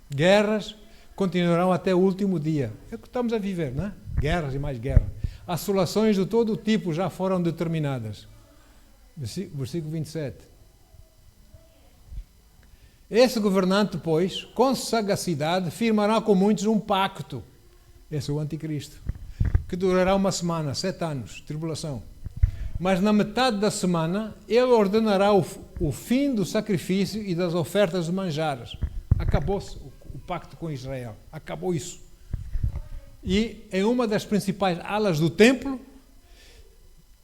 Guerras continuarão até o último dia. É o que estamos a viver, né? Guerras e mais guerras. Assolações de todo tipo já foram determinadas. Versículo 27. Esse governante, pois, com sagacidade, firmará com muitos um pacto. Esse é o anticristo. Que durará uma semana, 7 anos, tribulação. Mas na metade da semana, ele ordenará o fim do sacrifício e das ofertas de manjares. Acabou-se o pacto com Israel. Acabou isso. E em uma das principais alas do templo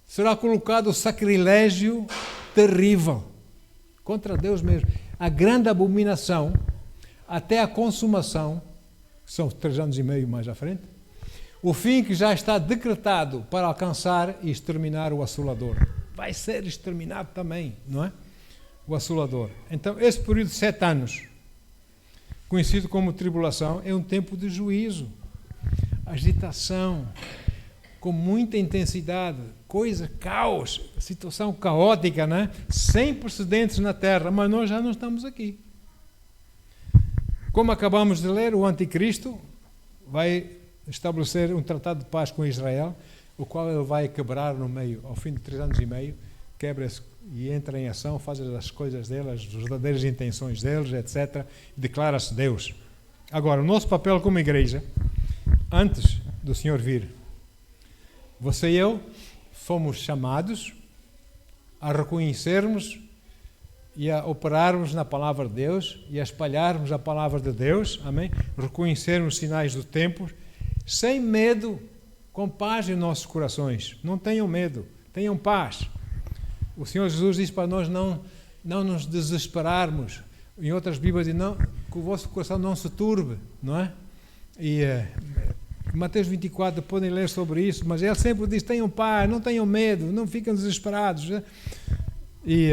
será colocado o sacrilégio terrível contra Deus mesmo. A grande abominação até a consumação, que são 3 anos e meio mais à frente, o fim que já está decretado para alcançar e exterminar o assolador. Vai ser exterminado também, não é? O assolador. Então, esse período de 7 anos, conhecido como tribulação, é um tempo de juízo, agitação, com muita intensidade, coisa, caos, situação caótica, né? Sem precedentes na Terra, mas nós já não estamos aqui. Como acabamos de ler, o anticristo vai estabelecer um tratado de paz com Israel, o qual ele vai quebrar no meio, ao fim de 3 anos e meio, quebra-se e entra em ação, faz as coisas dele, as verdadeiras intenções deles, etc., e declara-se Deus. Agora, o nosso papel como igreja, antes do Senhor vir, você e eu fomos chamados a reconhecermos e a operarmos na palavra de Deus e a espalharmos a palavra de Deus, amém? Reconhecermos os sinais do tempo, sem medo, com paz em nossos corações. Não tenham medo, tenham paz. O Senhor Jesus diz para nós não nos desesperarmos. Em outras Bíblias diz que o vosso coração não se turbe, não é? E Mateus 24 podem ler sobre isso, mas ele sempre diz: tenham paz, não tenham medo, não fiquem desesperados. E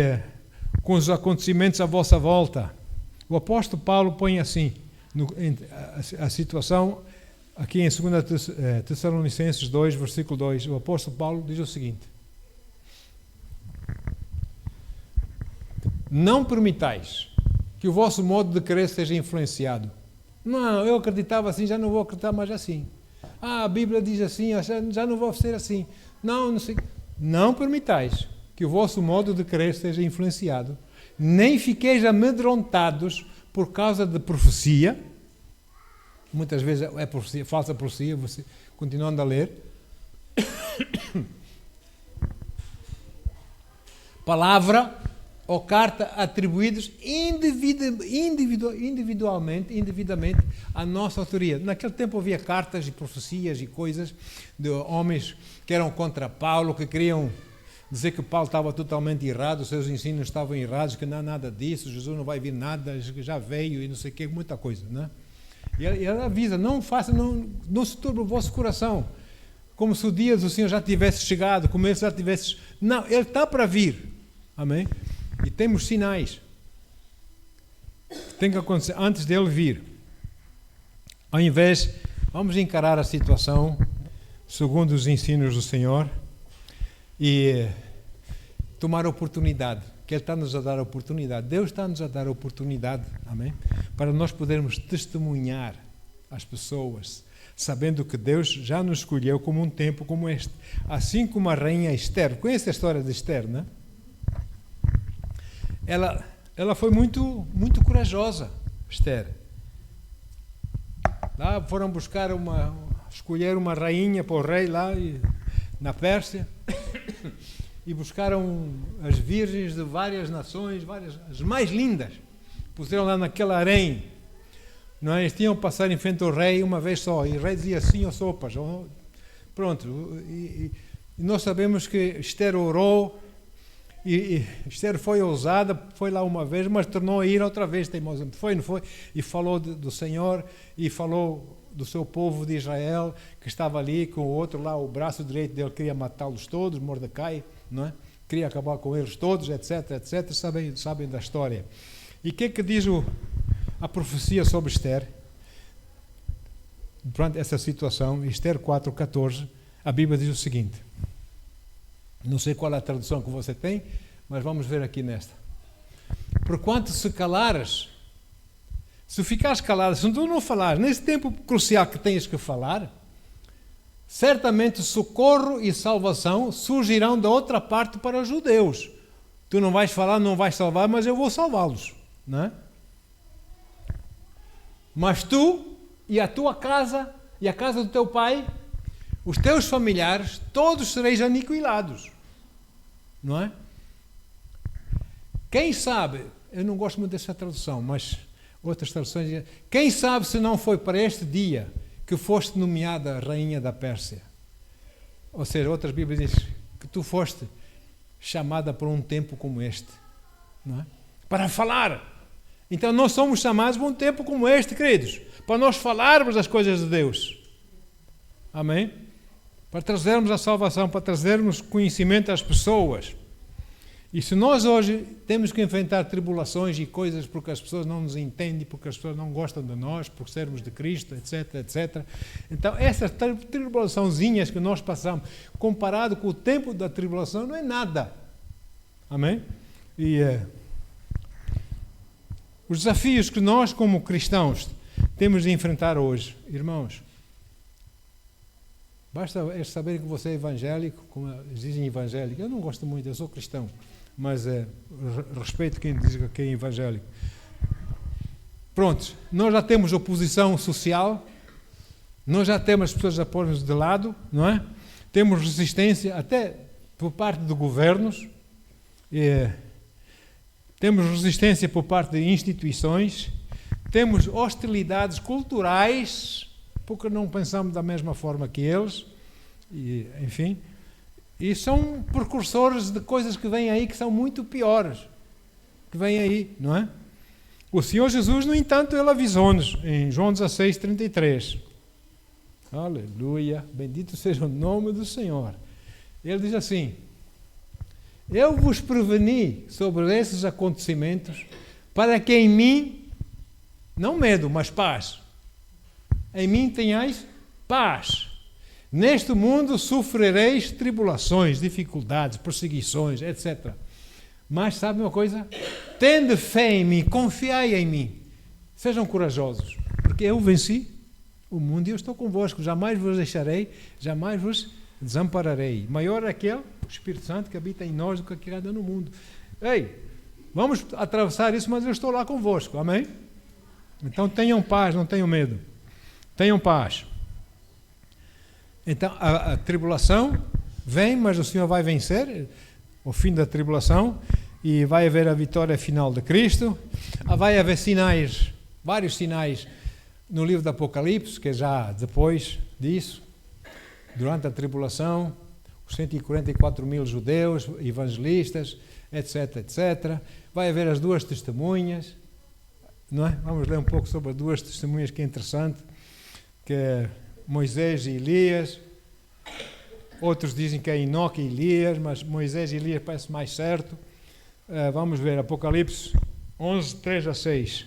com os acontecimentos à vossa volta. O apóstolo Paulo põe assim a situação aqui em 2 Tessalonicenses 2, versículo 2. O apóstolo Paulo diz o seguinte: não permitais que o vosso modo de crer seja influenciado. Não, eu acreditava assim, já não vou acreditar mais assim. A Bíblia diz assim, já não vou ser assim. Não sei. Não permitais que o vosso modo de crer seja influenciado, nem fiqueis amedrontados por causa de profecia. Muitas vezes é profecia, falsa profecia, você continuando a ler. Palavra ou carta atribuídos indevidamente à nossa autoria. Naquele tempo havia cartas e profecias e coisas de homens que eram contra Paulo, que queriam dizer que Paulo estava totalmente errado, os seus ensinos estavam errados, que não há nada disso, Jesus não vai vir nada, já veio e não sei o que, muita coisa, né? E ele avisa: não se turbe o vosso coração, como se o dia do Senhor já tivesse chegado, como ele já tivesse... Não, ele está para vir, amém? E temos sinais que tem que acontecer antes dele vir. Ao invés, vamos encarar a situação segundo os ensinos do Senhor e tomar a oportunidade, que Ele está-nos a dar a oportunidade. Deus está-nos a dar a oportunidade, amém? Para nós podermos testemunhar às pessoas, sabendo que Deus já nos escolheu como um tempo como este. Assim como a rainha Esther. Conhece a história de Esther, não é? Ela foi muito corajosa, Esther. Lá foram buscar escolher uma rainha para o rei lá na Pérsia e buscaram as virgens de várias nações, as mais lindas, puseram lá naquele harém. Não é? Eles tinham que passar em frente ao rei uma vez só, e o rei dizia sim ou sopas. Pronto, e nós sabemos que Esther orou. E Esther foi ousada, foi lá uma vez, mas tornou a ir outra vez, teimosamente. Não foi? E falou do Senhor, e falou do seu povo de Israel, que estava ali com o outro lá, o braço direito dele queria matá-los todos, Mordecai, não é? Queria acabar com eles todos, etc, etc. Sabem da história. E o que diz a profecia sobre Esther? Durante essa situação, Esther 4:14, a Bíblia diz o seguinte. Não sei qual é a tradução que você tem, mas vamos ver aqui nesta. Porquanto se calares, se ficares calado, se tu não falares, nesse tempo crucial que tens que falar, certamente socorro e salvação surgirão da outra parte para os judeus. Tu não vais falar, não vais salvar, mas eu vou salvá-los, não é? Mas tu e a tua casa e a casa do teu pai, os teus familiares, todos sereis aniquilados. Não é? Quem sabe, eu não gosto muito dessa tradução, mas outras traduções dizem, quem sabe se não foi para este dia que foste nomeada rainha da Pérsia? Ou seja, outras Bíblias dizem que tu foste chamada para um tempo como este, não é? Para falar. Então nós somos chamados para um tempo como este, queridos, para nós falarmos das coisas de Deus. Amém? Para trazermos a salvação, para trazermos conhecimento às pessoas. E se nós hoje temos que enfrentar tribulações e coisas porque as pessoas não nos entendem, porque as pessoas não gostam de nós, por sermos de Cristo, etc, etc. Então, essas tribulaçãozinhas que nós passamos, comparado com o tempo da tribulação, não é nada. Amém? E os desafios que nós, como cristãos, temos de enfrentar hoje, irmãos, basta saber que você é evangélico, como eles dizem evangélico. Eu não gosto muito, eu sou cristão, mas respeito quem diz que é evangélico. Pronto, nós já temos oposição social, nós já temos as pessoas a pôr-nos de lado, não é? Temos resistência até por parte de governos. temos resistência por parte de instituições, temos hostilidades culturais, porque não pensamos da mesma forma que eles, e, enfim, e são precursores de coisas que vêm aí que são muito piores, que vêm aí, não é? O Senhor Jesus, no entanto, ele avisou-nos em João 16:33. Aleluia, bendito seja o nome do Senhor. Ele diz assim: eu vos preveni sobre esses acontecimentos, para que em mim, não medo, mas paz, em mim tenhais paz. Neste mundo sofrereis tribulações, dificuldades, perseguições, etc. Mas sabe uma coisa? Tende fé em mim, confiai em mim. Sejam corajosos, porque eu venci o mundo e eu estou convosco. Jamais vos deixarei, jamais vos desampararei. Maior é aquele, o Espírito Santo, que habita em nós do que aquele que anda no mundo. Ei, vamos atravessar isso, mas eu estou lá convosco. Amém? Então tenham paz, não tenham medo. Tenham paz. Então a tribulação vem, mas o Senhor vai vencer o fim da tribulação e vai haver a vitória final de Cristo. Vai haver sinais, vários sinais no livro do Apocalipse, que é já depois disso, durante a tribulação, os 144.000 judeus, evangelistas, etc, etc. Vai haver as duas testemunhas, não é? Vamos ler um pouco sobre as duas testemunhas, que é interessante, que é Moisés e Elias. Outros dizem que é Enoque e Elias, mas Moisés e Elias parece mais certo. Vamos ver Apocalipse 11, 3 a 6.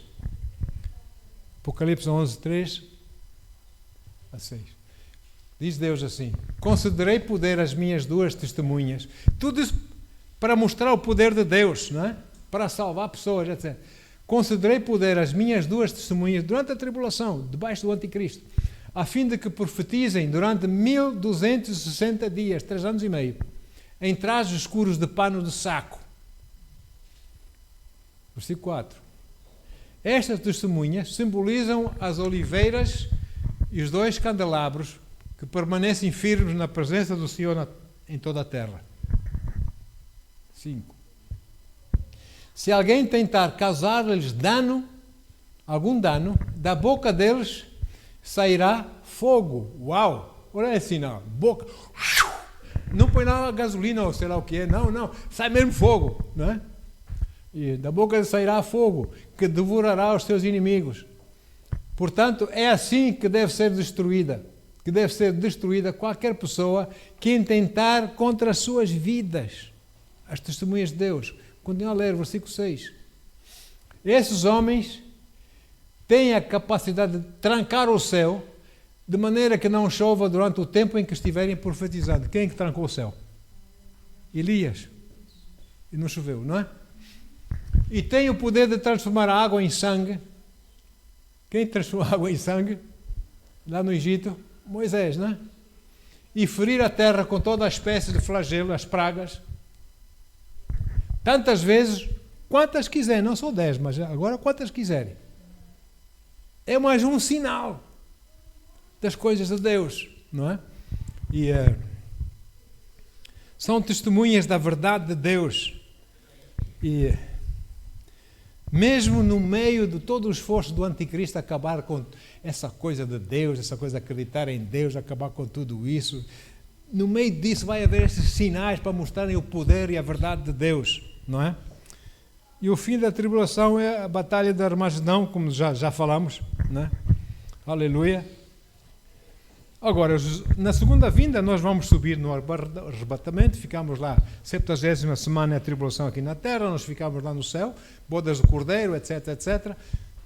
Apocalipse 11, 3 a 6. Diz Deus assim: concederei poder às minhas duas testemunhas. Tudo isso para mostrar o poder de Deus, não é? Para salvar pessoas, etc. Concederei poder às minhas duas testemunhas durante a tribulação, debaixo do anticristo, a fim de que profetizem durante 1260 dias, 3 anos e meio, em trajes escuros de pano de saco. Versículo 4. Estas testemunhas simbolizam as oliveiras e os 2 candelabros que permanecem firmes na presença do Senhor em toda a terra. 5. Se alguém tentar causar-lhes algum dano, da boca deles sairá fogo. Uau! Olha esse sinal. Boca. Não põe lá gasolina ou sei lá o que é. Não. Sai mesmo fogo. Não é? E da boca sairá fogo, que devorará os seus inimigos. Portanto, é assim que deve ser destruída. Que deve ser destruída qualquer pessoa que intentar contra as suas vidas. As testemunhas de Deus. Continua a ler, versículo 6. Esses homens têm a capacidade de trancar o céu, de maneira que não chova durante o tempo em que estiverem profetizando. Quem é que trancou o céu? Elias. E não choveu, não é? E tem o poder de transformar a água em sangue. Quem transformou a água em sangue? Lá no Egito, Moisés, não é? E ferir a terra com toda a espécie de flagelo, as pragas. Tantas vezes, quantas quiserem, não são 10, mas agora quantas quiserem. É mais um sinal das coisas de Deus, não é? E são testemunhas da verdade de Deus. E mesmo no meio de todo o esforço do anticristo acabar com essa coisa de Deus, essa coisa de acreditar em Deus, acabar com tudo isso, no meio disso vai haver esses sinais para mostrarem o poder e a verdade de Deus, não é? E o fim da tribulação é a batalha de Armagedão, como já falamos, não é? Aleluia. Agora, na segunda vinda, nós vamos subir no arrebatamento, ficamos lá, 70ª semana é a tribulação aqui na terra, nós ficamos lá no céu, bodas do Cordeiro, etc, etc.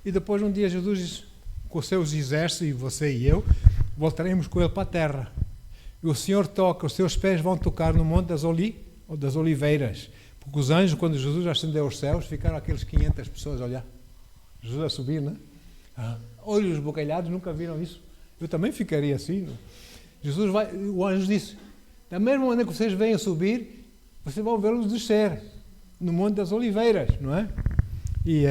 E depois um dia Jesus, com os seus exércitos, e você e eu, voltaremos com ele para a terra. E o Senhor toca, os seus pés vão tocar no Monte das Oliveiras. Porque os anjos, quando Jesus ascendeu aos céus, ficaram aqueles 500 pessoas a olhar. Jesus a subir, não é? Olhos bocalhados, nunca viram isso? Eu também ficaria assim. Não? Jesus vai, o anjo disse, da mesma maneira que vocês vêm a subir, vocês vão vê-los descer no Monte das Oliveiras, não é? E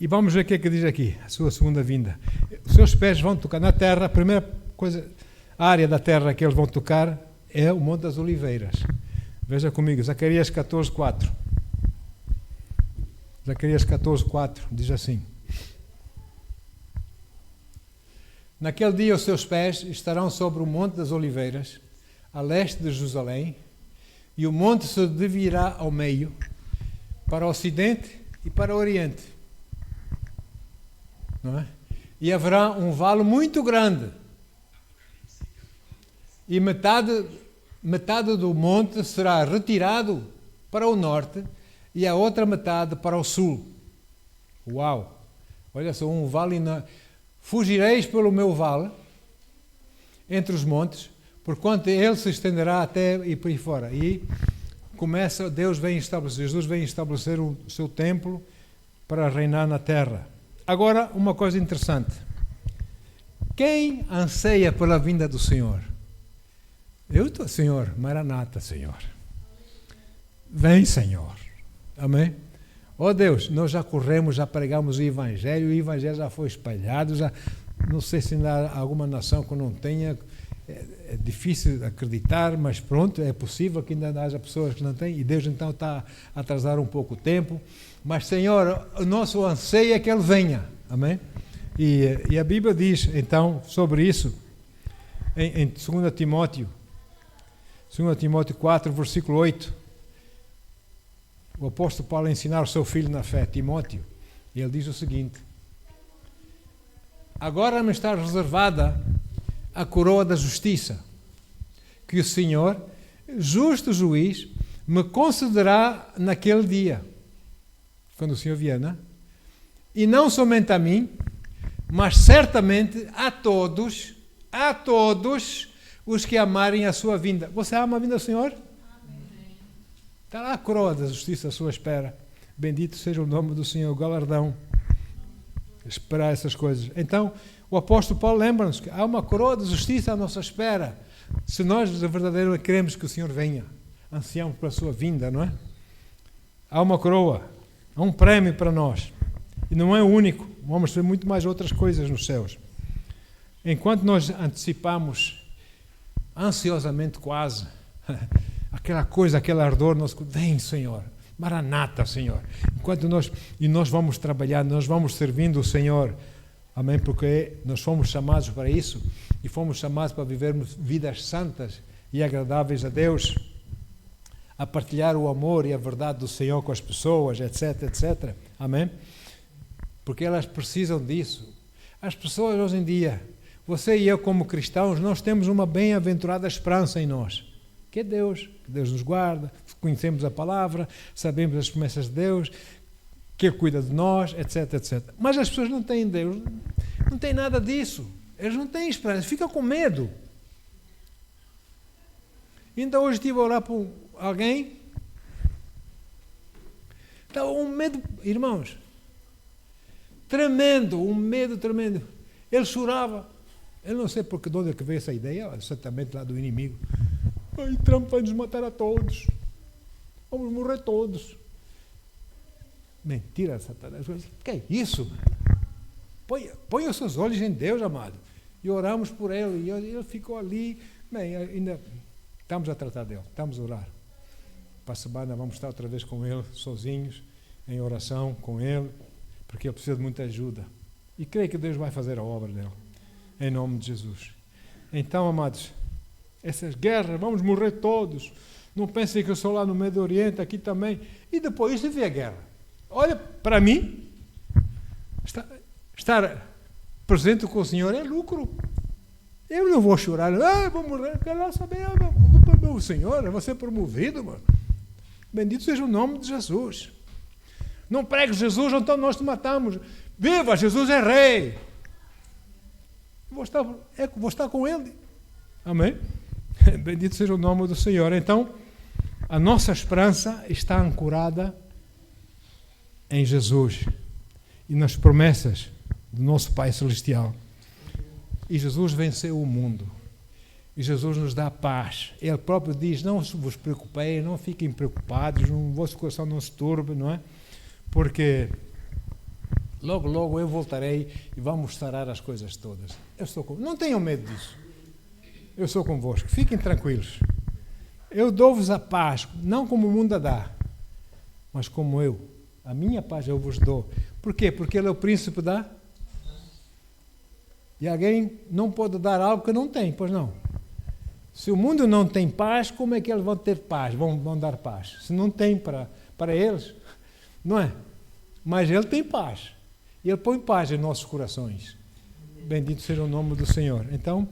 vamos ver o que é que diz aqui, a sua segunda vinda. Os seus pés vão tocar na terra, a primeira coisa, a área da terra que eles vão tocar é o Monte das Oliveiras. Veja comigo, Zacarias 14, 4. Zacarias 14:4 diz assim: Naquele dia os seus pés estarão sobre o Monte das Oliveiras, a leste de Jerusalém, e o monte se dividirá ao meio, para o ocidente e para o oriente. Não é? E haverá um vale muito grande, e metade do monte será retirado para o norte e a outra metade para o sul. Uau! Olha só, um vale... Fugireis pelo meu vale, entre os montes, porquanto ele se estenderá até e por aí fora. E começa, Jesus vem estabelecer o seu templo para reinar na terra. Agora, uma coisa interessante. Quem anseia pela vinda do Senhor? Eu estou, Senhor, Maranata, Senhor. Vem, Senhor. Amém? Oh Deus, nós já corremos, já pregamos o Evangelho já foi espalhado, já não sei se ainda há alguma nação que não tenha, é difícil acreditar, mas pronto, é possível que ainda haja pessoas que não têm, e Deus então está a atrasar um pouco o tempo, mas Senhor, o nosso anseio é que Ele venha, amém? E a Bíblia diz então sobre isso, em 2 Timóteo 4, versículo 8, o apóstolo Paulo ensinar o seu filho na fé, Timóteo, e ele diz o seguinte: agora me está reservada a coroa da justiça, que o Senhor, justo juiz, me concederá naquele dia, quando o Senhor vier, não é? E não somente a mim, mas certamente a todos os que amarem a sua vinda. Você ama a vinda do Senhor? Está lá a coroa da justiça à sua espera. Bendito seja o nome do Senhor, o galardão. Esperar essas coisas. Então, o apóstolo Paulo lembra-nos que há uma coroa de justiça à nossa espera. Se nós verdadeiramente queremos que o Senhor venha, ansiamos pela sua vinda, não é? Há uma coroa, há um prémio para nós. E não é o único. Vamos ter muito mais outras coisas nos céus. Enquanto nós antecipamos ansiosamente quase aquela coisa, aquele ardor, vem, Senhor, Maranata, Senhor. Enquanto nós vamos trabalhar, nós vamos servindo o Senhor, amém, porque nós fomos chamados para isso e fomos chamados para vivermos vidas santas e agradáveis a Deus, a partilhar o amor e a verdade do Senhor com as pessoas, etc, etc, amém? Porque elas precisam disso. As pessoas hoje em dia, você e eu como cristãos, nós temos uma bem-aventurada esperança em nós, que é Deus, que Deus nos guarda, conhecemos a palavra, sabemos as promessas de Deus, que Ele cuida de nós, etc, etc. Mas as pessoas não têm Deus, não têm nada disso, eles não têm esperança, ficam com medo. Ainda hoje estive a orar por alguém, estava um medo, irmãos, tremendo, um medo tremendo. Ele chorava, eu não sei porque de onde é que veio essa ideia, certamente lá do inimigo. Ai, Trump vai nos matar a todos. Vamos morrer todos. Mentira, Satanás. Que é isso? Põe os seus olhos em Deus, amado. E oramos por ele. E ele ficou ali. Bem, ainda estamos a tratar dele. Estamos a orar. Para a semana vamos estar outra vez com ele, sozinhos, em oração com ele, porque ele precisa de muita ajuda. E creio que Deus vai fazer a obra dele. Em nome de Jesus. Então, amados, essas guerras, vamos morrer todos. Não pensem que eu sou lá no Médio Oriente, aqui também. E depois se vê a guerra. Olha, para mim, estar presente com o Senhor é lucro. Eu não vou chorar, vou morrer, quero lá saber, vou para o Senhor, eu vou ser promovido, mano. Bendito seja o nome de Jesus. Não pregue Jesus, então nós te matamos. Viva, Jesus é rei. Vou estar com ele. Amém? Bendito seja o nome do Senhor. Então, a nossa esperança está ancorada em Jesus e nas promessas do nosso Pai Celestial. E Jesus venceu o mundo. E Jesus nos dá paz. Ele próprio diz, não vos preocupeis, não fiquem preocupados, o vosso coração não se turbe, não é? Porque logo, logo eu voltarei e vamos sarar as coisas todas. Não tenham medo disso. Eu sou convosco. Fiquem tranquilos. Eu dou-vos a paz, não como o mundo a dá, mas como eu A minha paz eu vos dou. Por quê? Porque Ele é o príncipe da... E alguém não pode dar algo que não tem, pois não. Se o mundo não tem paz, como é que eles vão ter paz? Vão dar paz? Se não tem para eles, não é? Mas Ele tem paz. Ele põe paz em nossos corações. Bendito seja o nome do Senhor. Então,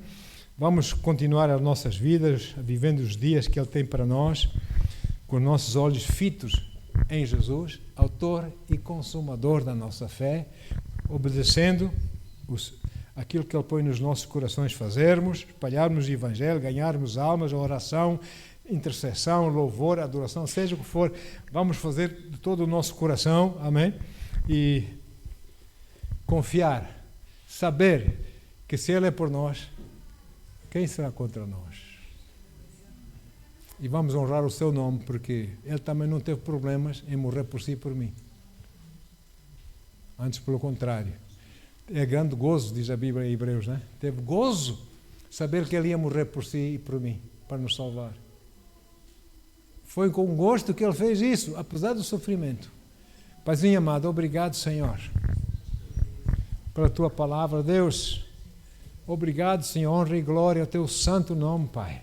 vamos continuar as nossas vidas, vivendo os dias que Ele tem para nós, com nossos olhos fitos em Jesus, autor e consumador da nossa fé, obedecendo aquilo que Ele põe nos nossos corações fazermos, espalharmos o Evangelho, ganharmos almas, a oração, intercessão, louvor, adoração, seja o que for, vamos fazer de todo o nosso coração, amém? E confiar, saber que se Ele é por nós, quem será contra nós? E vamos honrar o seu nome, porque Ele também não teve problemas em morrer por si e por mim. Antes, pelo contrário. É grande gozo, diz a Bíblia em Hebreus, né? Teve gozo saber que Ele ia morrer por si e por mim, para nos salvar. Foi com gosto que Ele fez isso, apesar do sofrimento. Paizinho amado, obrigado, Senhor, pela Tua palavra. Deus, obrigado, Senhor, honra e glória ao Teu santo nome, Pai.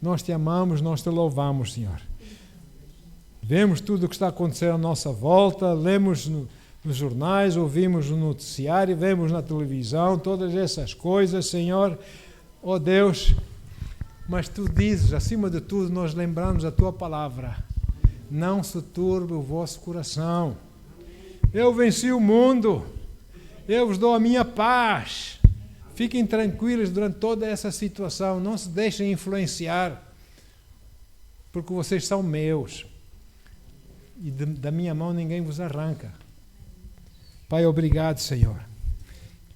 Nós Te amamos, nós Te louvamos, Senhor. Vemos tudo o que está acontecendo à nossa volta, lemos nos jornais, ouvimos no noticiário, vemos na televisão, todas essas coisas, Senhor, ó Deus, mas Tu dizes, acima de tudo, nós lembramos a Tua palavra, não se turbe o vosso coração. Eu venci o mundo, eu vos dou a minha paz. Fiquem tranquilos durante toda essa situação, não se deixem influenciar, porque vocês são meus, e da minha mão ninguém vos arranca. Pai, obrigado, Senhor.